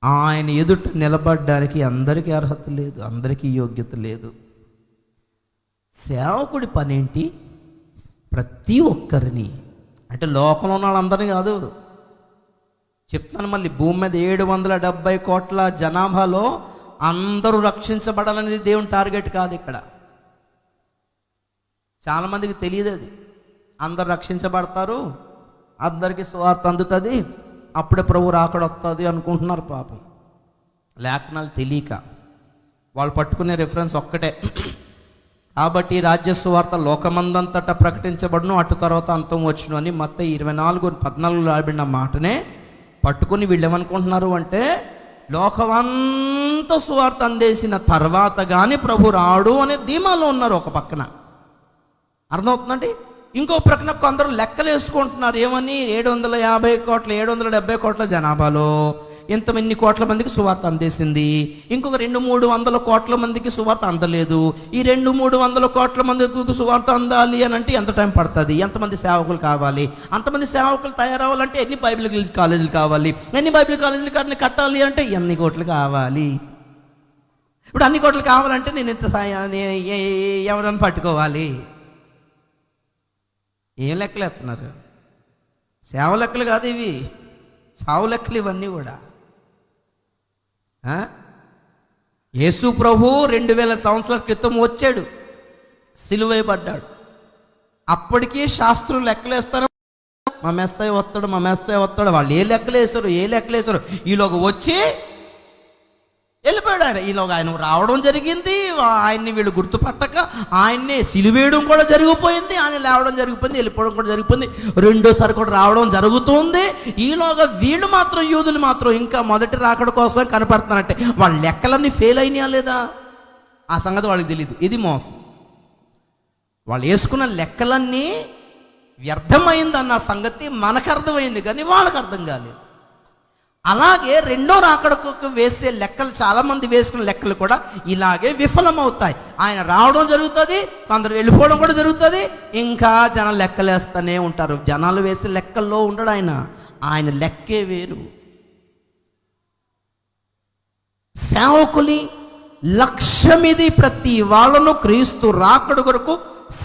Speaker 2: ఆయన ఎదుట నిలబడ్డానికి అందరికీ అర్హత లేదు, అందరికీ యోగ్యత లేదు. సేవకుడి పనేంటి? ప్రతి ఒక్కరిని, అంటే లోకంలో ఉన్న వాళ్ళందరినీ కాదు చెప్తాను. మళ్ళీ భూమి మీద 770 కోట్ల జనాభాలో అందరూ రక్షించబడాలనేది దేవుని టార్గెట్ కాదు. ఇక్కడ చాలామందికి తెలియదు అది. అందరు రక్షించబడతారు, అందరికీ సువార్త అందుతుంది, అప్పుడే ప్రభు రాకడ వస్తుంది అనుకుంటున్నారు. పాపం లేఖనాలు తెలియక వాళ్ళు పట్టుకునే రిఫరెన్స్ ఒక్కటే, కాబట్టి రాజ్య సువార్త లోకమందంతటా ప్రకటించబడును, అటు తర్వాత అంతం వచ్చును అని మత్తయి 24:14 రాబడిన మాటనే పట్టుకుని వీళ్ళు ఏమనుకుంటున్నారు అంటే, లోకమంతా సువార్త అందేసిన తర్వాత కానీ ప్రభు రాడు అనే ధీమాలో ఉన్నారు ఒక పక్కన. అర్థమవుతుందండి? ఇంకో ప్రక్కన కొందరు లెక్కలు వేసుకుంటున్నారు. ఏమని? 750 కోట్ల 770 కోట్ల జనాభాలో ఇంతమంది కోట్ల మందికి సువార్త అందేసింది, ఇంకొక 200-300 కోట్ల మందికి సువార్త అందలేదు. ఈ 200-300 కోట్ల మందికి సువార్త అందాలి అని అంటే ఎంత టైం పడుతుంది? ఎంతమంది సేవకులు కావాలి? అంతమంది సేవకులు తయారవ్వాలంటే ఎన్ని బైబిల్ కాలేజీలు కావాలి? ఎన్ని బైబిల్ కాలేజీలు కట్టాలి అంటే ఎన్ని కోట్లు కావాలి? ఇప్పుడు అన్ని కోట్లు కావాలంటే నేను ఎంత ఎవరన్నా పట్టుకోవాలి? ఏం లెక్కలు ఎత్తున్నారు? సేవ లెక్కలు కాదు ఇవి, సావు లెక్కలు ఇవన్నీ కూడా. యేసు ప్రభు 2000 సంవత్సరాల క్రితం వచ్చాడు, సిలువేయబడ్డాడు. అప్పటికీ శాస్త్రులు లెక్కలు వేస్తారు, మా మెస్సయ్య వస్తాడు. వాళ్ళు ఏ లెక్కలు వేశారు? ఈలోగా వచ్చి వెళ్ళిపోయాడు ఆయన. ఈలోగా ఆయన రావడం జరిగింది, ఆయన్ని వీళ్ళు గుర్తుపట్టక ఆయన్ని సిలువేయడం కూడా జరిగిపోయింది, ఆయన లేవడం జరిగిపోయింది, వెళ్ళిపోవడం కూడా జరిగిపోయింది, రెండోసారి కూడా రావడం జరుగుతుంది. ఈలోగా వీళ్ళు మాత్రం, యూదులు మాత్రం ఇంకా మొదటి రాకడ కోసం కనపడుతున్నారంటే వాళ్ళ లెక్కలన్నీ ఫెయిల్ అయినాయా లేదా? ఆ సంగతి వాళ్ళకి తెలియదు. ఇది మోసం. వాళ్ళు వేసుకున్న లెక్కలన్నీ వ్యర్థమైందన్న సంగతి మనకు అర్థమైంది, కానీ వాళ్ళకి అర్థం కాలేదు. అలాగే రెండో రాకడకు వేసే లెక్కలు, చాలామంది వేసుకున్న లెక్కలు కూడా ఇలాగే విఫలమవుతాయి. ఆయన రావడం జరుగుతుంది, కొందరు వెళ్ళిపోవడం కూడా జరుగుతుంది, ఇంకా జనం లెక్కలు వేస్తూనే ఉంటారు. జనాలు వేసే లెక్కల్లో ఉండడు ఆయన లెక్కే వేరు. సేవకుని లక్ష్యమిది, ప్రతి వాళ్ళను క్రీస్తు రాకడ కొరకు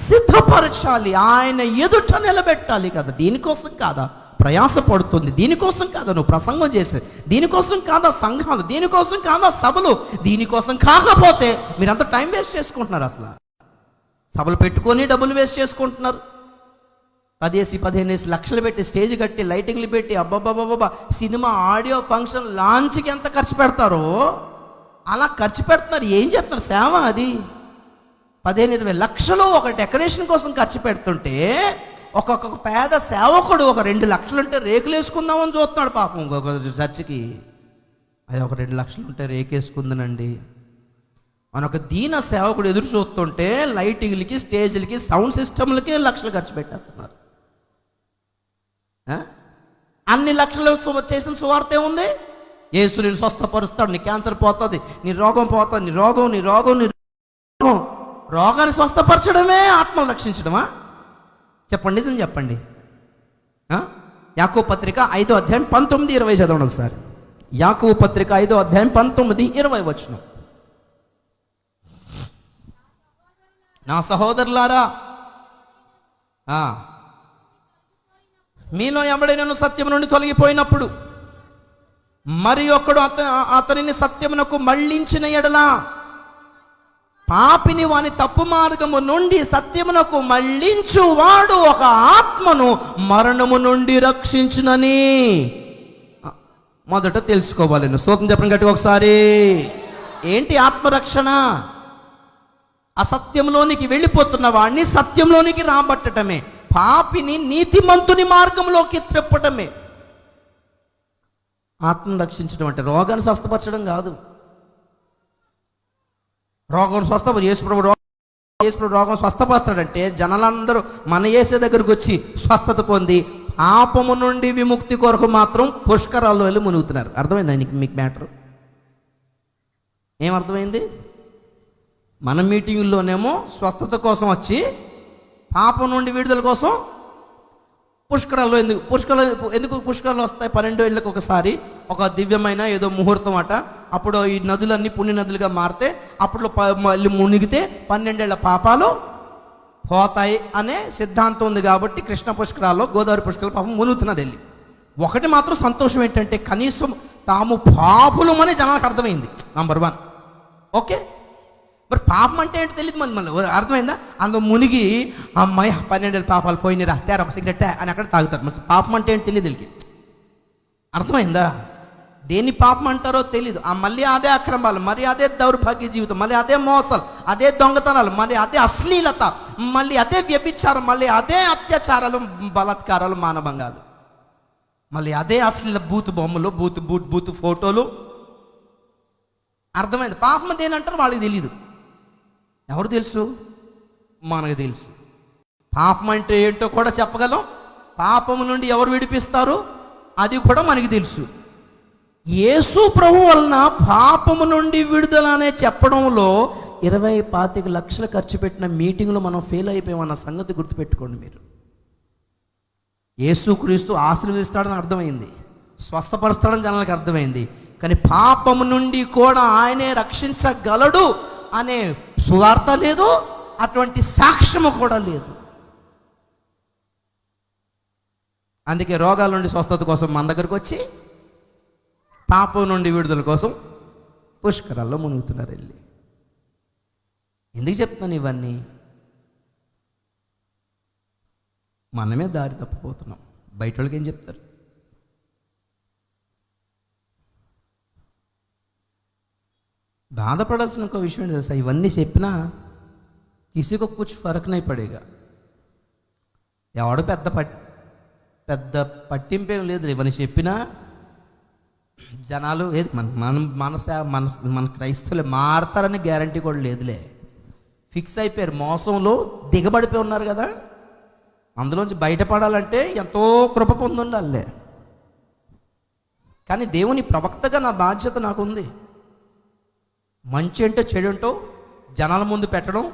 Speaker 2: సిద్ధపరచాలి, ఆయన ఎదుట నిలబెట్టాలి కదా. దీనికోసం కాదా ప్రయాసపడుతుంది? దీనికోసం కాదా నువ్వు ప్రసంగం చేసేది? దీనికోసం కాదా సంఘాలు? దీనికోసం కాదా సభలు? దీనికోసం కాకపోతే మీరంతా టైం వేస్ట్ చేసుకుంటున్నారు. అసలు సభలు పెట్టుకొని డబ్బులు వేస్ట్ చేసుకుంటున్నారు. 10-15 లక్షలు పెట్టి స్టేజ్ కట్టి లైటింగ్లు పెట్టి అబ్బాబ్బాబ్బా సినిమా ఆడియో ఫంక్షన్ లాంచ్కి ఎంత ఖర్చు పెడతారో అలా ఖర్చు పెడుతున్నారు. ఏం చేస్తున్నారు? సేవ అది. 15-20 లక్షలు ఒక డెకరేషన్ కోసం ఖర్చు పెడుతుంటే ఒక్కొక్క పేద సేవకుడు ఒక 2 లక్షలు ఉంటే రేకులు వేసుకుందామని చూస్తున్నాడు పాపం ఇంకొక చర్చికి. అది ఒక 2 లక్షలు ఉంటే రేకేసుకుందనండి. మనొక దీన సేవకుడు ఎదురు చూస్తుంటే లైటింగ్లకి, స్టేజ్లకి, సౌండ్ సిస్టమ్లకి లక్షలు ఖర్చు పెట్టేస్తున్నారు. అన్ని లక్షలు చేసిన సువార్త ఏముంది? యేసు నేను స్వస్థపరుస్తాడు, నీ క్యాన్సర్ పోతుంది, నీ రోగం పోతుంది, నీ రోగం రోగాన్ని స్వస్థపరచడమే ఆత్మను రక్షించడమా? చెప్పండి, నిజం చెప్పండి. యాకోబు పత్రిక 5వ అధ్యాయం 19-20 చదవండి ఒకసారి. యాకోబు పత్రిక 5వ అధ్యాయం 19-20 వచనం. నా సహోదరులారా, మీలో ఎవడైనా సత్యం నుండి తొలగిపోయినప్పుడు మరి ఒకడు అతనిని సత్యమునకు మళ్ళించిన ఎడలా పాపిని వాని తప్పు మార్గము నుండి సత్యమునకు మళ్ళించువాడు ఒక ఆత్మను మరణము నుండి రక్షించునని మొదట తెలుసుకోవాలి. స్తోత్రం చెప్పండి గట్టిగా ఒకసారి. ఏంటి ఆత్మరక్షణ? అసత్యంలోనికి వెళ్ళిపోతున్న వాడిని సత్యంలోనికి రాబట్టడమే, పాపిని నీతిమంతుని మార్గంలోకి త్రిప్పటమే ఆత్మను రక్షించడం అంటే. రోగాన్ని స్వస్థపరచడం కాదు. రోగం యేసుప్రభు రోగం స్వస్థపరచాడంటే జనాలందరూ మన యేసు దగ్గరకు వచ్చి స్వస్థత పొంది పాపము నుండి విముక్తి కొరకు మాత్రం పుష్కరాల్లో వెళ్ళి మునుగుతున్నారు. అర్థమైందా మీకు మ్యాటర్? ఏమర్థమైంది? మన మీటింగుల్లోనేమో స్వస్థత కోసం వచ్చి పాపం నుండి విడుదల కోసం పుష్కరాల్లో ఎందుకు పుష్కరాలు వస్తాయి? 12 ఏళ్ళకి ఒకసారి ఒక దివ్యమైన ఏదో ముహూర్తం అట. అప్పుడు ఈ నదులన్నీ పుణ్య నదులుగా మారితే అప్పుడు మళ్ళీ మునిగితే 12 ఏళ్ల పాపాలు పోతాయి అనే సిద్ధాంతం ఉంది. కాబట్టి కృష్ణ పుష్కరాల్లో, గోదావరి పుష్కరాలు పాపం మునుగుతున్నారు వెళ్ళి. ఒకటి మాత్రం సంతోషం ఏంటంటే కనీసం తాము పాపులమని జనాలకు అర్థమైంది. నంబర్ 1. ఓకే, మరి పాపం అంటే ఏంటి తెలియదు మళ్ళీ అర్థమైందా? అందులో మునిగి అమ్మాయి 12 పాపాలు పోయినరా, తేరా ఒక సిగరెట్ అని అక్కడ తాగుతారు. మరి పాపం అంటే ఏంటి తెలియదు వీళ్ళకి. అర్థమైందా? దేని పాపం అంటారో తెలీదు. మళ్ళీ అదే అక్రమాలు, మరి అదే దౌర్భాగ్య జీవితం, మళ్ళీ అదే మోసాలు, అదే దొంగతనాలు, మళ్ళీ అదే అశ్లీలత, మళ్ళీ అదే వ్యభిచారం, మళ్ళీ అదే అత్యాచారాలు, బలాత్కారాలు, మానభంగాలు, మళ్ళీ అదే అశ్లీల బూతు బొమ్మలు, బూతు ఫోటోలు. అర్థమైంది? పాపం దేనంటారు వాళ్ళకి తెలీదు. ఎవరు తెలుసు? మనకు తెలుసు. పాపం అంటే ఏంటో కూడా చెప్పగలం. పాపము నుండి ఎవరు విడిపిస్తారు అది కూడా మనకి తెలుసు. యేసు ప్రభు వలన పాపము నుండి విడుదల అనే చెప్పడంలో 20-25 లక్షలు ఖర్చు పెట్టిన మీటింగ్లో మనం ఫెయిల్ అయిపోయామన్న సంగతి గుర్తుపెట్టుకోండి మీరు. యేసుక్రీస్తు ఆశీర్వదిస్తాడని అర్థమైంది, స్వస్థపరుస్తాడని జనాలకు అర్థమైంది, కానీ పాపము నుండి కూడా ఆయనే రక్షించగలడు అనే సువార్త లేదు, అటువంటి సాక్ష్యము కూడా లేదు. అందుకే రోగాల నుండి స్వస్థత కోసం మన దగ్గరకు వచ్చి పాపం నుండి విడుదల కోసం పుష్కరాల్లో మునుగుతున్నారు వెళ్ళి. ఎందుకు చెప్తున్నాను ఇవన్నీ? మనమే దారి తప్పిపోతున్నాం. బయట వాళ్ళకి ఏం చెప్తారు? బాధపడాల్సిన ఒక విషయం ఏంటి తెలుసా? ఇవన్నీ చెప్పినా కిసికో కుछ ఫరక్ నై పడేగా. ఎవడు పెద్ద పట్టింపేం లేదు. ఇవన్నీ చెప్పినా జనాలు ఏది మన క్రైస్తవులే మారతారని గ్యారంటీ కూడా లేదులే. ఫిక్స్ అయిపోయారు, మోసంలో దిగబడిపోయి ఉన్నారు కదా. అందులోంచి బయటపడాలంటే ఎంతో కృప పొంది ఉండాలే. కానీ దేవుని ప్రవక్తగా నా బాధ్యత నాకుంది. మంచి అంటే చెడు అంటూ జనాల ముందు పెట్టడం.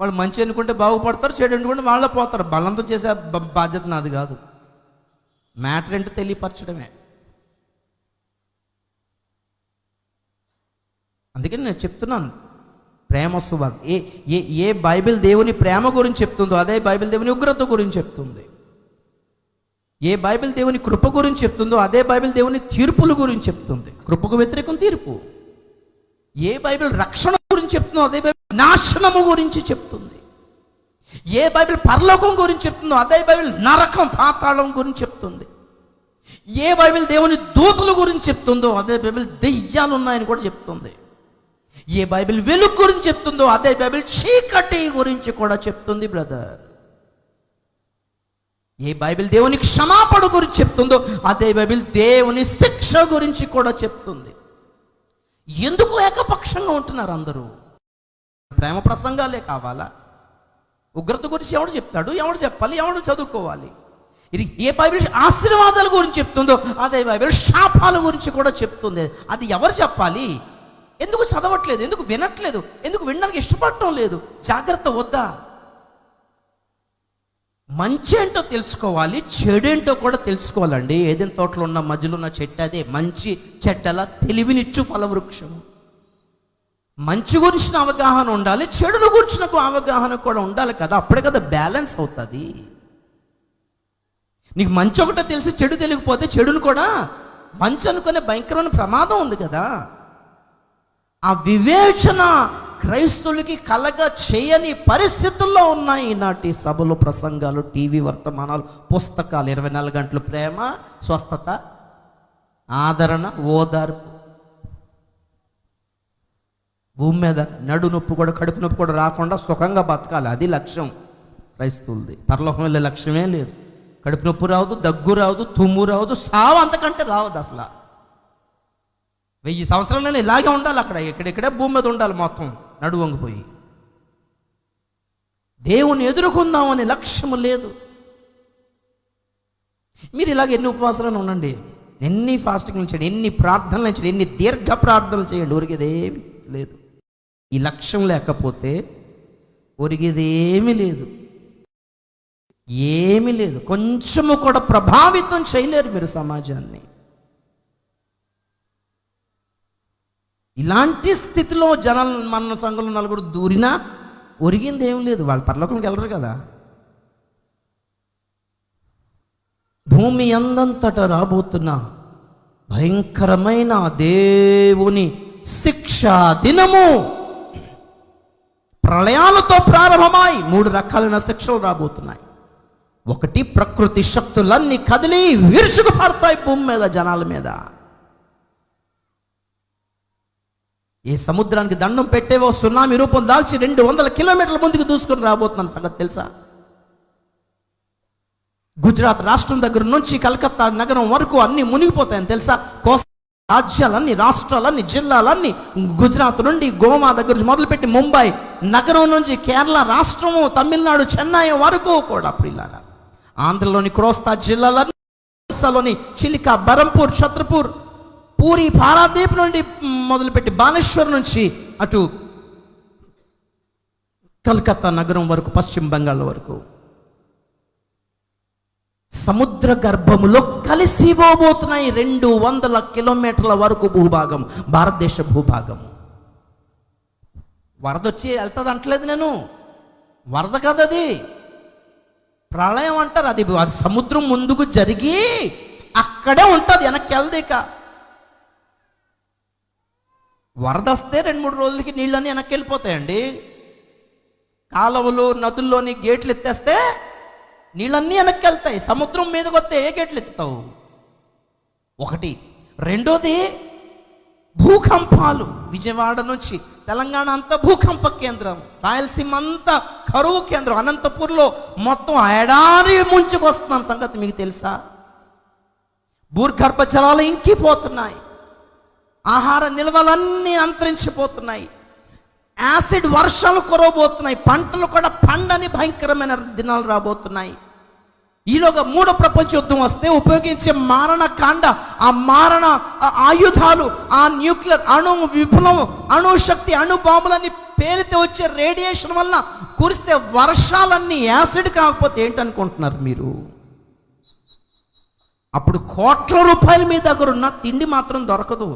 Speaker 2: వాళ్ళు మంచి అనుకుంటే బాగుపడతారు, చెడు అనుకుంటే వాళ్ళే పోతారు. బలంతో చేసే బాధ్యత నాది కాదు. మ్యాటర్ ఏంటో తెలియపరచడమే. అందుకని నేను చెప్తున్నాను, ప్రేమ సువార్త. ఏ బైబిల్ దేవుని ప్రేమ గురించి చెప్తుందో అదే బైబిల్ దేవుని ఉగ్రత గురించి చెప్తుంది. ఏ బైబిల్ దేవుని కృప గురించి చెప్తుందో అదే బైబిల్ దేవుని తీర్పుల గురించి చెప్తుంది. కృపకు వ్యతిరేకం తీర్పు. ఏ బైబిల్ రక్షణ గురించి చెప్తుందో అదే బైబిల్ నాశనము గురించి చెప్తుంది. ఏ బైబిల్ పరలోకం గురించి చెప్తుందో అదే బైబిల్ నరకం, పాతాళం గురించి చెప్తుంది. ఏ బైబిల్ దేవుని దూతల గురించి చెప్తుందో అదే బైబిల్ దెయ్యాలు ఉన్నాయని కూడా చెప్తుంది. ఏ బైబిల్ వెలుగు గురించి చెప్తుందో అదే బైబిల్ చీకటి గురించి కూడా చెప్తుంది బ్రదర్. ఏ బైబిల్ దేవుని క్షమాపణ గురించి చెప్తుందో అదే బైబిల్ దేవుని శిక్ష గురించి కూడా చెప్తుంది. ఎందుకు ఏకపక్షంగా ఉంటున్నారు అందరూ? ప్రేమ ప్రసంగాలే కావాలా? ఉగ్రత గురించి ఎవడు చెప్తాడు? ఎవడు చెప్పాలి? ఎవడు చదువుకోవాలి? ఇది ఏ బైబిల్ ఆశీర్వాదాల గురించి చెప్తుందో అదే బైబిల్ శాపాల గురించి కూడా చెప్తుంది. అది ఎవరు చెప్పాలి? ఎందుకు చదవట్లేదు? ఎందుకు వినట్లేదు? ఎందుకు వినడానికి ఇష్టపడటం లేదు? జాగ్రత్త వద్దా? మంచి ఏంటో తెలుసుకోవాలి, చెడేంటో కూడా తెలుసుకోవాలండి. ఏదైనా తోటలో ఉన్న మధ్యలో ఉన్న చెట్టు అదే మంచి చెట్టలా తెలివినిచ్చు ఫలవృక్షము. మంచి గురించిన అవగాహన ఉండాలి, చెడును గురించిన అవగాహన కూడా ఉండాలి కదా. అప్పుడే కదా బ్యాలెన్స్ అవుతుంది. నీకు మంచి ఒకటే తెలిసి చెడు తెలియకపోతే చెడును కూడా మంచి అనుకునే భయంకరమైన ప్రమాదం ఉంది కదా. ఆ వివేచన క్రైస్తవులకి కలగ చేయని పరిస్థితుల్లో ఉన్నాయి ఈనాటి సభలు, ప్రసంగాలు, టీవీ వర్తమానాలు, పుస్తకాలు. 24 గంటలు ప్రేమ, స్వస్థత, ఆదరణ, ఓదార్పు. భూమి మీద నడు నొప్పి కూడా కడుపు నొప్పి కూడా రాకుండా సుఖంగా బతకాలి. అది లక్ష్యం క్రైస్తవులది. పరలోకం వెళ్ళే లక్ష్యమే లేదు. కడుపు నొప్పి రావద్దు, దగ్గు రావద్దు, తుమ్ము రావద్దు, సావు అంతకంటే రావద్దు అసలు. 1000 సంవత్సరాలైనా ఇలాగే ఉండాలి. అక్కడ ఇక్కడే భూమి మీద ఉండాలి మొత్తం నడు వంగిపోయి. దేవుని ఎదుర్కొందామనే లక్ష్యము లేదు. మీరు ఇలాగ ఎన్ని ఉపవాసాలను ఉండండి, ఎన్ని ఫాస్టింగ్లు చేయండి, ఎన్ని ప్రార్థనలు చేయండి, ఎన్ని దీర్ఘ ప్రార్థనలు చేయండి, ఒరిగేదేమీ లేదు. ఈ లక్ష్యం లేకపోతే ఒరిగేదేమీ లేదు, ఏమీ లేదు. కొంచెము కూడా ప్రభావితం చేయలేరు మీరు సమాజాన్ని. ఇలాంటి స్థితిలో జనాలు మన సంఘంలో నలుగురు దూరినా ఒరిగింది ఏం లేదు. వాళ్ళు పరలోకంకి వెళ్ళరు కదా. భూమి అందంతటా రాబోతున్న భయంకరమైన దేవుని శిక్ష దినము ప్రళయాలతో ప్రారంభమై 3 రకాలైన శిక్షలు రాబోతున్నాయి. ఒకటి, ప్రకృతి శక్తులన్నీ కదిలి విరుచుకు పడతాయి భూమి మీద, జనాల మీద. ఈ సముద్రానికి దండం పెట్టేవో సునామీ రూపం దాల్చి 200 కిలోమీటర్ల ముందుకు దూసుకొని రాబోతున్నాను సంగతి తెలుసా? గుజరాత్ రాష్ట్రం దగ్గర నుంచి కలకత్తా నగరం వరకు అన్ని మునిగిపోతాయని తెలుసా? రాజ్యాలన్నీ, రాష్ట్రాలన్నీ, జిల్లాలన్నీ, గుజరాత్ నుండి గోవా దగ్గర నుంచి మొదలుపెట్టి ముంబై నగరం నుంచి కేరళ రాష్ట్రము, తమిళనాడు చెన్నై వరకు కూడా ప్రియులారా, ఆంధ్రలోని క్రోస్తా జిల్లాలన్నీ, ఒరిస్సాలోని చిలిక, బరంపూర్, ఛత్రపూర్, పూరి, పారాదీప్ నుండి మొదలుపెట్టి బాలేశ్వర్ నుంచి అటు కలకత్తా నగరం వరకు, పశ్చిమ బెంగాల్ వరకు సముద్ర గర్భములో కలిసిపోబోతున్నాయి. 200 కిలోమీటర్ల వరకు భూభాగం, భారతదేశ భూభాగం. వరద వచ్చి వెళ్తుంది అంటలేదు నేను, వరద కదా అది, ప్రళయం అంటారు. అది సముద్రం ముందుకు జరిగి అక్కడే ఉంటుంది, వెనక్కి వెళ్దేక. వరద వస్తే 2-3 రోజులకి నీళ్ళన్నీ వెనక్కి వెళ్ళిపోతాయండి. కాలువలు, నదుల్లోని గేట్లు ఎత్తేస్తే నీళ్ళన్నీ వెనక్కి వెళ్తాయి. సముద్రం మీదకి వస్తే ఏ గేట్లు ఎత్తుతావు? ఒకటి. రెండోది భూకంపాలు. విజయవాడ నుంచి తెలంగాణ అంతా భూకంప కేంద్రం, రాయలసీమ అంతా కరువు కేంద్రం, అనంతపూర్లో మొత్తం ఎడారి ముంచుకొస్తున్నాను సంగతి మీకు తెలుసా? భూగర్భ జలాలు ఇంకిపోతున్నాయి, ఆహార నిల్వలన్నీ అంతరించిపోతున్నాయి, యాసిడ్ వర్షాలు కురవబోతున్నాయి, పంటలు కూడా పండని భయంకరమైన దినాలు రాబోతున్నాయి. ఈలోగా 3వ ప్రపంచ యుద్ధం వస్తే ఉపయోగించే మారణ కాండ, ఆ మారణ ఆయుధాలు, ఆ న్యూక్లియర్ అణు విప్లవం, అణుశక్తి, అణు బాంబులన్నీ పేలితే వచ్చే రేడియేషన్ వల్ల కురిసే వర్షాలన్నీ యాసిడ్ కాకపోతే ఏంటనుకుంటున్నారు మీరు? అప్పుడు కోట్ల రూపాయలు మీ దగ్గర ఉన్న తిండి మాత్రం దొరకదు.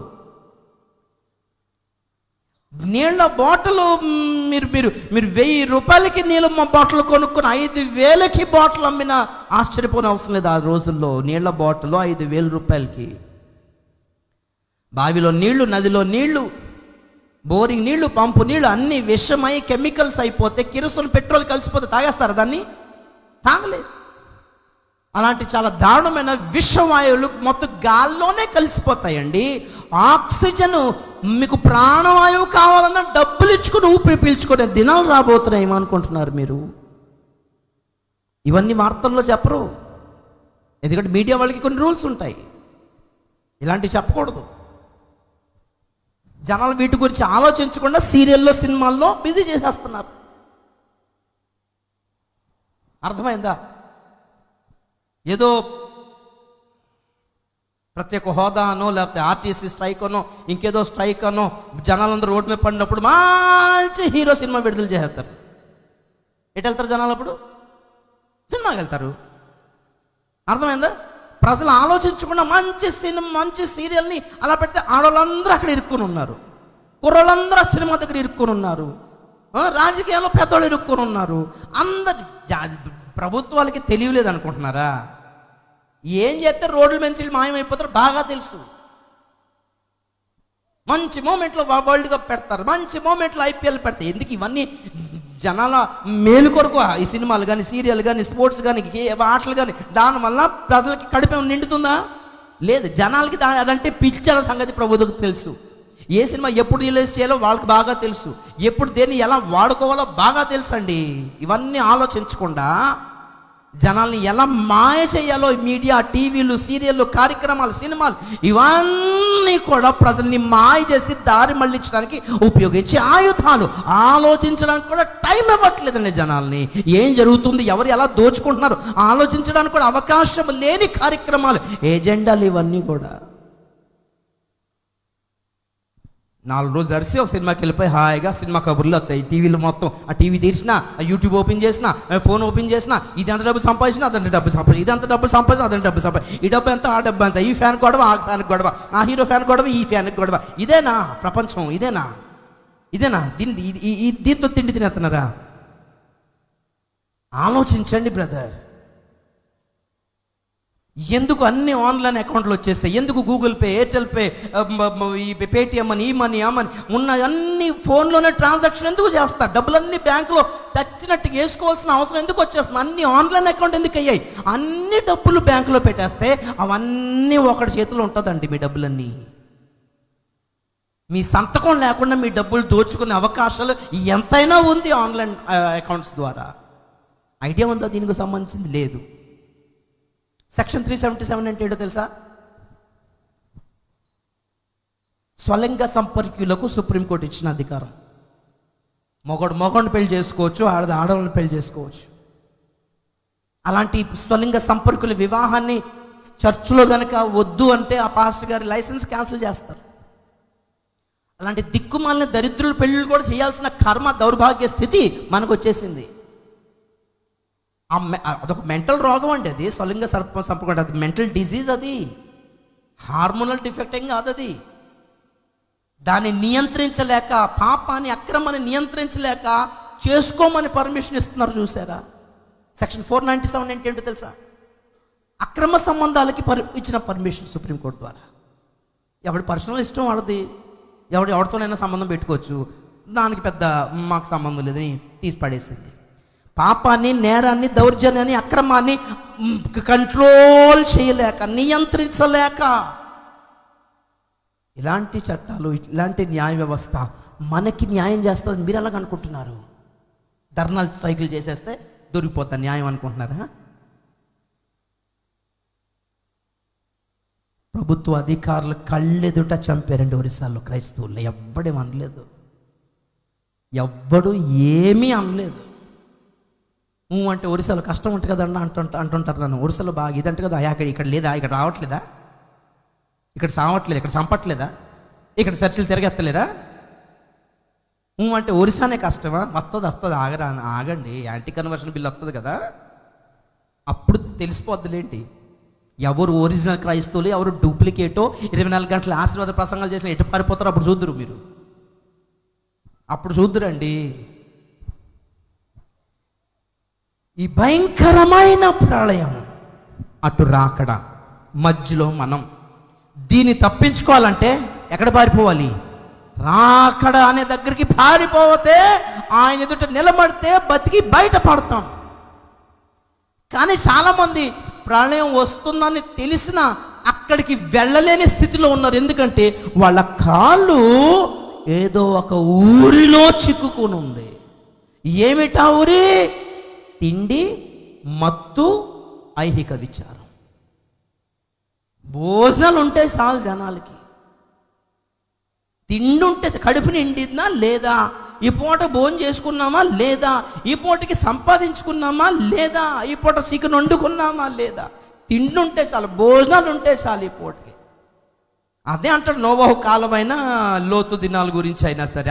Speaker 2: నీళ్ళ బాటిల్ మీరు 1000 రూపాయలకి నీళ్ళ బాటిల్ కొనుక్కుని 5000కి బాటిల్ అమ్మినా ఆశ్చర్యపోని అవసరం లేదు. ఆ రోజుల్లో నీళ్ళ బాటిల్ 5000 రూపాయలకి. బావిలో నీళ్లు, నదిలో నీళ్లు, బోరింగ్ నీళ్లు, పంపు నీళ్లు అన్ని విషమై కెమికల్స్ అయిపోతే, కిరోసిన్, పెట్రోల్ కలిసిపోతే తాగేస్తారు దాన్ని? తాగలేదు. అలాంటి చాలా దారుణమైన విషవాయువులు మొత్తం గాల్లోనే కలిసిపోతాయండి. ఆక్సిజన్, మీకు ప్రాణవాయువు కావాలన్నా డబ్బులు ఇచ్చుకుని ఊపిరి పీల్చుకునే దినాలు రాబోతున్నాయి. ఏమనుకుంటున్నారు మీరు? ఇవన్నీ వార్తల్లో చెప్పరు, ఎందుకంటే మీడియా వాళ్ళకి కొన్ని రూల్స్ ఉంటాయి, ఇలాంటివి చెప్పకూడదు. జనాలు వీటి గురించి ఆలోచించకుండా సీరియల్లో, సినిమాల్లో బిజీ చేసేస్తున్నారు. అర్థమైందా? ఏదో ప్రత్యేక హోదా అనో, లేకపోతే ఆర్టీసీ స్ట్రైక్ అనో, ఇంకేదో స్ట్రైక్ అనో, జనాలందరూ రోడ్డు మీద పడినప్పుడు మంచి హీరో సినిమా విడుదల చేస్తారు. ఎటు వెళ్తారు జనాలు? అప్పుడు సినిమాకి వెళ్తారు. అర్థమైందా? ప్రజలు ఆలోచించకుండా మంచి సినిమా, మంచి సీరియల్ని అలా పెడితే ఆడవాళ్ళందరూ అక్కడ ఇరుక్కుని ఉన్నారు, కుర్రోళ్ళందరూ సినిమా దగ్గర ఇరుక్కుని ఉన్నారు, రాజకీయాల్లో పెద్దోళ్ళు ఇరుక్కుని ఉన్నారు. అందరు ప్రభుత్వాలకి తెలియలేదు అనుకుంటున్నారా? ఏం చేస్తే రోడ్ల నుంచి మాయమైపోతారు బాగా తెలుసు. మంచి మూమెంట్లో వరల్డ్ కప్ పెడతారు, మంచి మూమెంట్లో ఐపీఎల్ పెడతారు. ఎందుకు ఇవన్నీ? జనాల మేలు కొరకు. ఈ సినిమాలు కానీ, సీరియల్ కానీ, స్పోర్ట్స్ కానీ, ఆటలు కానీ, దానివల్ల ప్రజలకి కడుపు నిండుతుందా? లేదు. జనాలకి అదంటే పిచ్చల సంగతి ప్రభుత్వకు తెలుసు. ఏ సినిమా ఎప్పుడు రిలీజ్ చేయాలో వాళ్ళకి బాగా తెలుసు, ఎప్పుడు దేన్ని ఎలా వాడుకోవాలో బాగా తెలుసు అండి. ఇవన్నీ ఆలోచించకుండా జనాల్ని ఎలా మాయ చేయాలో మీడియా, టీవీలు, సీరియళ్ళు, కార్యక్రమాలు, సినిమాలు ఇవన్నీ కూడా ప్రజల్ని మాయ చేసి దారి మళ్ళించడానికి ఉపయోగించే ఆయుధాలు. ఆలోచించడానికి కూడా టైం ఇవ్వట్లేదండి జనాల్ని. ఏం జరుగుతుంది, ఎవరు ఎలా దోచుకుంటున్నారు ఆలోచించడానికి కూడా అవకాశం లేని కార్యక్రమాలు, ఏజెండాలు ఇవన్నీ కూడా. 4 రోజులు అరిసి ఒక సినిమాకి వెళ్ళిపోయి హాయిగా సినిమా కబుర్లు వస్తాయి టీవీలో. మొత్తం ఆ టీవీ తెరిచినా, యూట్యూబ్ ఓపెన్ చేసినా, ఫోన్ ఓపెన్ చేసినా, ఇది ఎంత డబ్బు సంపాదించినా అదంటే డబ్బు సంపాదించి, ఇదంతా డబ్బు సంపాదించిన అదంటే డబ్బు సంపాదించి, ఈ డబ్బు ఎంత, ఆ డబ్బు ఎంత, ఈ ఫ్యాన్ గొడవ, ఆ ఫ్యాన్ గొడవ, ఆ హీరో ఫ్యాన్ గొడవ, ఈ ఫ్యాన్ గొడవ. ఇదేనా ప్రపంచం? ఇదేనా? దీంతో తిండి తినేస్తున్నారా? ఆలోచించండి బ్రదర్. ఎందుకు అన్ని ఆన్లైన్ అకౌంట్లు వచ్చేస్తాయి? ఎందుకు Google pay, Airtel pay, Paytm అని, ఈ మనీ, ఆ మనీ ఉన్న అన్ని ఫోన్లోనే ట్రాన్సాక్షన్ ఎందుకు చేస్తారు? డబ్బులన్నీ బ్యాంకులో చచ్చినట్టు వేసుకోవాల్సిన అవసరం ఎందుకు వచ్చేస్తుంది? అన్ని ఆన్లైన్ అకౌంట్ ఎందుకు అయ్యాయి? అన్ని డబ్బులు బ్యాంకులో పెట్టేస్తే అవన్నీ ఒకటి చేతిలో ఉంటుందండి మీ డబ్బులన్నీ. మీ సంతకం లేకుండా మీ డబ్బులు దోచుకునే అవకాశాలు ఎంతైనా ఉంది ఆన్లైన్ అకౌంట్స్ ద్వారా. ఐడియా ఉందా దీనికి సంబంధించింది? లేదు. సెక్షన్ 377 అంటే ఏంటో తెలుసా? స్వలింగ సంపర్కులకు సుప్రీంకోర్టు ఇచ్చిన అధికారం. మొగోడిని పెళ్లి చేసుకోవచ్చు, ఆడవాళ్ళని పెళ్లి చేసుకోవచ్చు. అలాంటి స్వలింగ సంపర్కుల వివాహాన్ని చర్చిలో కనుక వద్దు అంటే ఆ పాస్టర్ గారి లైసెన్స్ క్యాన్సిల్ చేస్తారు. అలాంటి దిక్కుమాలిన దరిద్రుల పెళ్ళిళ్ళు కూడా చేయాల్సిన కర్మ, దౌర్భాగ్య స్థితి మనకు వచ్చేసింది. అదొక మెంటల్ రోగం అండి అది. స్వలింగ సంపర్కం అది మెంటల్ డిజీజ్, అది హార్మోనల్ డిఫెక్ట్ ఏం కాదు. అది దాన్ని నియంత్రించలేక, పాపాన్ని అక్రమాన్ని నియంత్రించలేక చేసుకోమని పర్మిషన్ ఇస్తున్నారు. చూసారా? సెక్షన్ 497 అంటే ఏంటో తెలుసా? అక్రమ సంబంధాలకి ఇచ్చిన పర్మిషన్ సుప్రీంకోర్టు ద్వారా. ఎవడి పర్సనల్ ఇష్టం వాళ్ళది, ఎవరితోనైనా సంబంధం పెట్టుకోవచ్చు, దానికి పెద్ద మాకు సంబంధం లేదని తీసి పడేసింది. పాపాన్ని, నేరాన్ని, దౌర్జన్యాన్ని, అక్రమాన్ని కంట్రోల్ చేయలేక, నియంత్రించలేక ఇలాంటి చట్టాలు, ఇలాంటి న్యాయ వ్యవస్థ మనకి న్యాయం చేస్తుంది. మీరు ఎలాగ అనుకుంటున్నారు? ధర్నాలు, స్ట్రైకులు చేసేస్తే దొరికిపోతా న్యాయం అనుకుంటున్నారా? ప్రభుత్వ అధికారులు కళ్ళెదుట చంపారండి ఒరిస్సాలో క్రైస్తవులు. ఎవ్వడేం అనలేదు, ఎవ్వడు ఏమీ అనలేదు. అంటే ఒరిస్సాలో కష్టం ఉంటుంది కదండి అంటుంటారు నన్ను. ఒరిస్సాలో బాగా ఇదంటే కదా, ఇక్కడ లేదా, ఇక్కడ రావట్లేదా, ఇక్కడ సావట్లేదు, ఇక్కడ చంపట్లేదా, ఇక్కడ చర్చలు తిరగెత్తలేరా? అంటే ఒరిస్సానే కష్టమా? వస్తుంది ఆగండి, యాంటీ కన్వర్షన్ బిల్ వస్తుంది కదా, అప్పుడు తెలిసిపోద్దులేంటి ఎవరు ఒరిజినల్ క్రైస్తవులు, ఎవరు డూప్లికేటో. 24 గంటల ఆశీర్వాద ప్రసంగాలు చేసిన ఎటు పారిపోతారో అప్పుడు చూద్దురు మీరు, అప్పుడు చూద్దురండి. ఈ భయంకరమైన ప్రళయం, అటు రాకడ, మధ్యలో మనం దీన్ని తప్పించుకోవాలంటే ఎక్కడ పారిపోవాలి? రాకడ అనే దగ్గరికి పారిపోతే ఆయన ఎదుట నిలబడితే బతికి బయట పడతాం. కానీ చాలామంది ప్రళయం వస్తుందని తెలిసిన అక్కడికి వెళ్ళలేని స్థితిలో ఉన్నారు. ఎందుకంటే వాళ్ళ కాళ్ళు ఏదో ఒక ఊరిలో చిక్కుకొని ఉంది. ఏమిటా ఊరి? తిండి, మత్తు, ఐహిక విచారం. భోజనాలు ఉంటే చాలు జనాలకి, తిండి ఉంటే, కడుపు నిండిందా లేదా, ఈ పూట భోజనం చేసుకున్నామా లేదా, ఈ పూటకి సంపాదించుకున్నామా లేదా, ఈ పూట చికెన్ వండుకున్నామా లేదా, తిండి ఉంటే చాలు, భోజనాలు ఉంటే చాలు ఈ పూటకి. అదే అంటాడు నోవహు కాలమైనా లోతు దినాల గురించి అయినా సరే.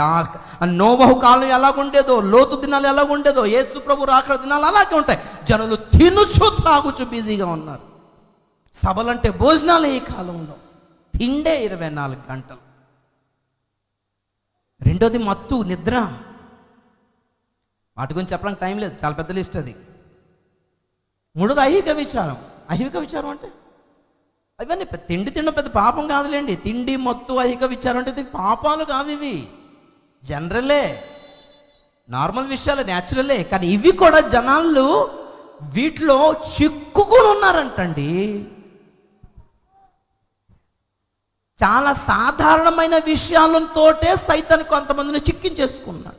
Speaker 2: ఆ నోవహు కాలం ఎలాగుండేదో, లోతు దినాలు ఎలాగుండేదో, యేసు ప్రభు రాకడ దినాలు అలాగే ఉంటాయి. జనులు తినుచు త్రాగుచు బిజీగా ఉన్నారు. సభలంటే భోజనాలు ఈ కాలంలో, తిండే 24 గంటలు. రెండోది మత్తు, నిద్ర. వాటి గురించి చెప్పడానికి టైం లేదు, చాలా పెద్ద లిస్ట్ అది. మూడోది ఐహిక విచారం. ఐహిక విచారం అంటే అవన్నీ తిండి తినడం పెద్ద పాపం కాదులేండి. తిండి, మత్తు, ఐహిక విచారం అంటే ఇది పాపాలు కావు, ఇవి జనరలే, నార్మల్ విషయాలు, న్యాచురలే. కానీ ఇవి కూడా జనాలు వీటిలో చిక్కుకొని ఉన్నారంటండి. చాలా సాధారణమైన విషయాలతోటే సైతాన్ని కొంతమందిని చిక్కించేసుకున్నాడు.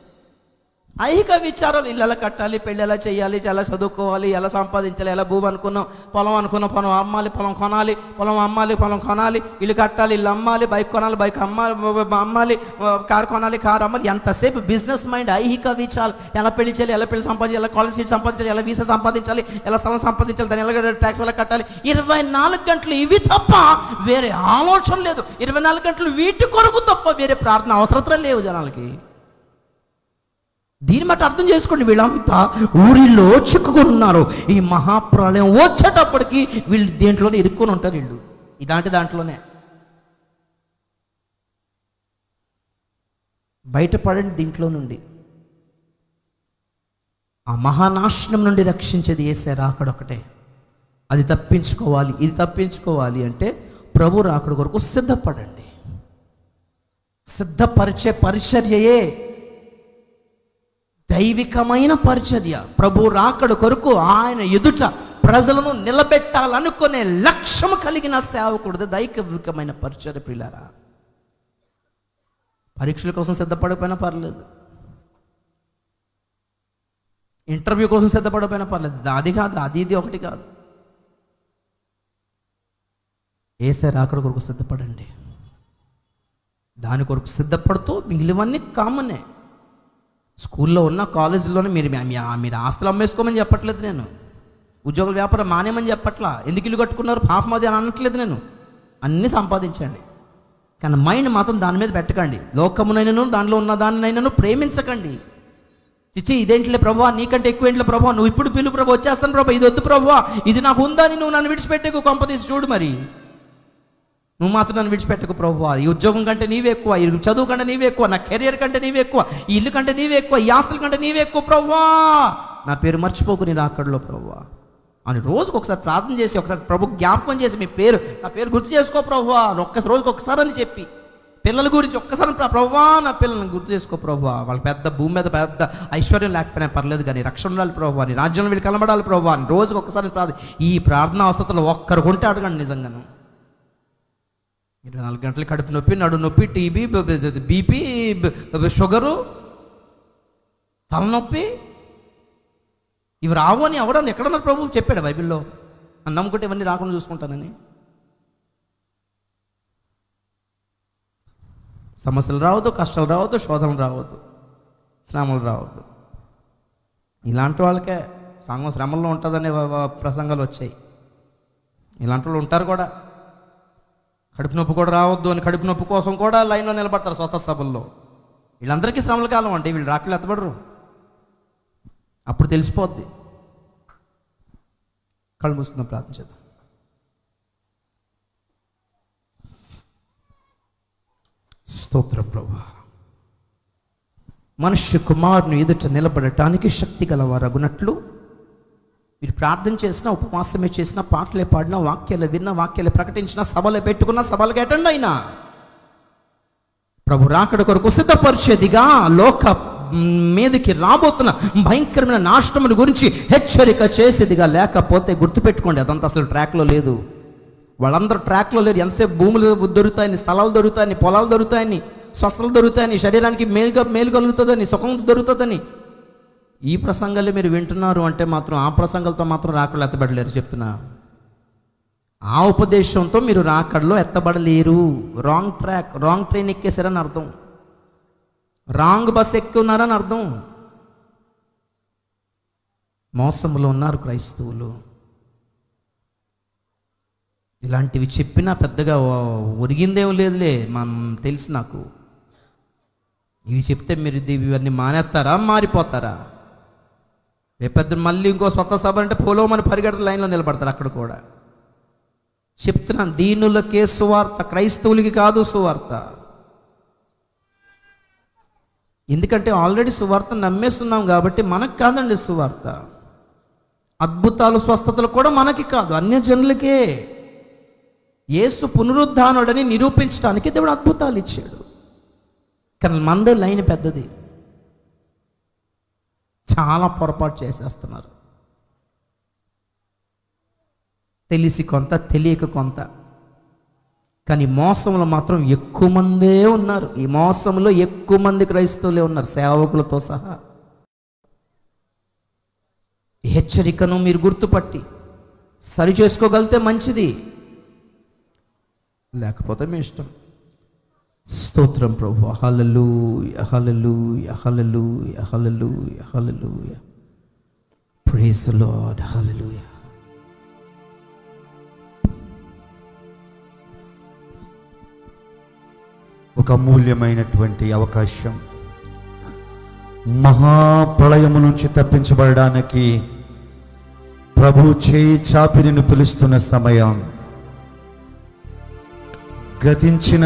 Speaker 2: ఐహిక విచారాలు, ఇల్లు ఎలా కట్టాలి, పెళ్ళి ఎలా చేయాలి, ఎలా చదువుకోవాలి, ఎలా సంపాదించాలి, ఎలా భూమి అనుకున్నాం, పొలం అనుకున్నాం, పొలం అమ్మాలి, పొలం కొనాలి, పొలం అమ్మాలి, పొలం కొనాలి, ఇల్లు కట్టాలి, ఇల్లు అమ్మాలి, బైక్ కొనాలి, బైక్ అమ్మాలి, కారు కొనాలి, కారు అమ్మాలి. ఎంతసేపు బిజినెస్ మైండ్. ఐహిక విచారాలు, ఎలా పెళ్లి చేయాలి, ఎలా పెళ్లి సంపాదించాలి, ఎలా కాలేజ్ సీట్ సంపాదించాలి, ఎలా వీసా సంపాదించాలి, ఎలా స్థలం సంపాదించాలి, దాన్ని ఎలా ట్యాక్స్ ఎలా కట్టాలి. 24 గంటలు ఇవి తప్ప వేరే ఆలోచన లేదు. 24 గంటలు వీటి కొరకు తప్ప వేరే ప్రార్థన అవసరత లేవు జనాలకి. దీన్ని బట్టి అర్థం చేసుకోండి, వీళ్ళంతా ఊరిలో చిక్కుకొని ఉన్నారు. ఈ మహాప్రళయం వచ్చేటప్పటికి వీళ్ళు దేంట్లోనే ఇరుక్కొని ఉంటారు. వీళ్ళు ఇలాంటి దాంట్లోనే బయటపడండి. దీంట్లో నుండి, ఆ మహానాశనం నుండి రక్షించేది యేసే రాకడ ఒకటే. అది తప్పించుకోవాలి. ఇది తప్పించుకోవాలి అంటే ప్రభు రాకడ కొరకు సిద్ధపడండి. సిద్ధపరిచే పరిచర్యయే దైవికమైన పరిచర్య. ప్రభు రాకడ కొరకు ఆయన ఎదుట ప్రజలను నిలబెట్టాలనుకునే లక్ష్యం కలిగిన సేవకుడిది దైవికమైన పరిచర్య. ప్రియులారా, పరీక్షల కోసం సిద్ధపడిపోయినా పర్లేదు, ఇంటర్వ్యూ కోసం సిద్ధపడిపోయినా పర్లేదు. అది కాదు, అది ఇది ఒకటి కాదు. యేసయ్య రాకడ కొరకు సిద్ధపడండి. దాని కొరకు సిద్ధపడుతూ మిగిలివన్నీ కామనే. స్కూల్లో ఉన్న కాలేజీలోనే మీరు ఆస్తులు అమ్మేసుకోమని చెప్పట్లేదు నేను, ఉద్యోగుల వ్యాపారం మానేమని చెప్పట్లా, ఎందుకు ఇల్లు కట్టుకున్నారు పాపం అది అని అనట్లేదు నేను. అన్నీ సంపాదించండి, కానీ మైండ్ మాత్రం దాని మీద పెట్టకండి. లోకమునైనను దానిలో ఉన్న దానినైనాను ప్రేమించకండి. చిచ్చి ఇదేంటిలే ప్రభువా, నీకంటే ఎక్కువ ఏంటిలే ప్రభువా, నువ్వు ఇప్పుడు పిలు ప్రభు, వచ్చేస్తాను ప్రభు, ఇది వద్దు ప్రభువా, ఇది నాకు ఉందని నువ్వు నన్ను విడిచిపెట్టకు, కొంపతీసి చూడు మరి. నువ్వు మాత్రం నన్ను విడిచిపెట్టకు ప్రభువా, ఈ ఉద్యోగం కంటే నీవే ఎక్కువ, ఈ చదువు కంటే నీవే ఎక్కువ, నా కెరియర్ కంటే నీవే ఎక్కువ, ఈ ఇల్లు కంటే నీవే ఎక్కువ, ఈ ఆస్తుల కంటే నీవే ఎక్కువ ప్రభువా, నా పేరు మర్చిపోకు నీ రాకడలో ప్రభువా అని రోజుకు ఒకసారి ప్రార్థన చేసి, ఒకసారి ప్రభు జ్ఞాపకం చేసి, నా పేరు గుర్తు చేసుకో ప్రభువా రోజుకి ఒకసారి అని చెప్పి, పిల్లల గురించి ఒక్కసారి ప్రభువా నా పిల్లల్ని గుర్తు చేసుకో ప్రభువా, వాళ్ళకి పెద్ద భూమి మీద పెద్ద ఐశ్వర్యం లేకపోయినా పర్లేదు కానీ రక్షణ ఉండాలి ప్రభువా, నీ రాజ్యంలో వీళ్ళు కనబడాలి ప్రభువా అని రోజుకి ఒక్కసారి ప్రార్థన. ఈ ప్రార్థనా అవస్థలో ఒక్కరు కొంటే అడగండి నిజంగాను. 24 గంటలు కడుపు నొప్పి, నడు నొప్పి, టీబీ, బీపీ, షుగరు, తలనొప్పి, ఇవి రావు అని ఎవడన్నా ఎక్కడన్నారు ప్రభు చెప్పాడు బైబిల్లో? అని నమ్ముకుంటే ఇవన్నీ రాకుండా చూసుకుంటానని. సమస్యలు రావద్దు, కష్టాలు రావద్దు, శోధనలు రావద్దు, శ్రమలు రావద్దు. ఇలాంటి వాళ్ళకే సంఘం శ్రమల్లో ఉంటుందనే ప్రసంగాలు వచ్చాయి. ఇలాంటి వాళ్ళు ఉంటారు కూడా. కడుపు నొప్పి కూడా రావద్దు అని కడుపు నొప్పి కోసం కూడా లైన్లో నిలబడతారు స్వత సభల్లో. వీళ్ళందరికీ శ్రమల కాలం అంటే వీళ్ళు రాకలు ఎత్తబడరు, అప్పుడు తెలిసిపోద్ది. కళ్ళు మూసుకుందాం, ప్రార్థన చేద్దాం. స్తోత్రం ప్రభువా, మనుష్య కుమారుని ఎదుట నిలబడటానికి శక్తి గలవారగునట్లు మీరు ప్రార్థన చేసిన, ఉపవాసమే చేసిన, పాటలే పాడిన, వాక్యాలు విన్న, వాక్యాలు ప్రకటించిన, సభలు పెట్టుకున్న, సభలకు అటెండ్ అయినా ప్రభు రాకడ కొరకు సిద్ధపరిచేదిగా లోక మీదకి రాబోతున్న భయంకరమైన నాశనముల గురించి హెచ్చరిక చేసేదిగా. లేకపోతే గుర్తుపెట్టుకోండి, అదంతా అసలు ట్రాక్లో లేదు. వాళ్ళందరూ ట్రాక్లో లేరు. ఎంతసేపు భూములు దొరుకుతాయని, స్థలాలు దొరుకుతాయని, పొలాలు దొరుకుతాయని, స్వస్థలు దొరుకుతాయని, శరీరానికి మేలు కలుగుతుందని, సుఖం దొరుకుతుందని ఈ ప్రసంగాలు మీరు వింటున్నారు అంటే మాత్రం ఆ ప్రసంగాలతో మాత్రం రాకడలో ఎత్తబడలేరు చెప్తున్నా. ఆ ఉపదేశంతో మీరు రాకడలో ఎత్తబడలేరు. రాంగ్ ట్రాక్, రాంగ్ ట్రైన్ ఎక్కేశారని అర్థం, రాంగ్ బస్ ఎక్కి ఉన్నారని అర్థం. మోసంలో ఉన్నారు క్రైస్తవులు. ఇలాంటివి చెప్పినా పెద్దగా ఒరిగిందేం లేదులే, మనం తెలుసు నాకు. ఇవి చెప్తే మీరు ఇవన్నీ మానేస్తారా, మారిపోతారా? రేపొద్దు మళ్ళీ ఇంకో స్వత సభ అంటే పోలోమని పరిగెడత లైన్లో నిలబడతారు. అక్కడ కూడా చెప్తున్నాను, దీనులకే సువార్త, క్రైస్తవులకి కాదు సువార్త. ఎందుకంటే ఆల్రెడీ సువార్త నమ్మేస్తున్నాం కాబట్టి మనకు కాదండి సువార్త. అద్భుతాలు, స్వస్థతలు కూడా మనకి కాదు, అన్యజనులకే. యేసు పునరుద్ధానుడని నిరూపించడానికి దేవుడు అద్భుతాలు ఇచ్చాడు. కానీ మందే లైన్ పెద్దది, చాలా పొరపాటు చేసేస్తున్నారు. తెలిసి కొంత, తెలియక కొంత. కానీ మోసంలో మాత్రం ఎక్కువ మందే ఉన్నారు. ఈ మోసంలో ఎక్కువ మంది క్రైస్తవులే ఉన్నారు, సేవకులతో సహా. హెచ్చరికను మీరు గుర్తుపట్టి సరి చేసుకోగలిగితే మంచిది, లేకపోతే మీ ఇష్టం. స్తోత్రం ప్రభు. Hallelujah, hallelujah, hallelujah, hallelujah, hallelujah. Praise the lord. Hallelujah.
Speaker 3: ఒక అమూల్యమైనటువంటి అవకాశం. మహాప్రళయము నుంచి తప్పించబడడానికి ప్రభు చేయి చాపి నిన్ను పిలుస్తున్న సమయం. గతించిన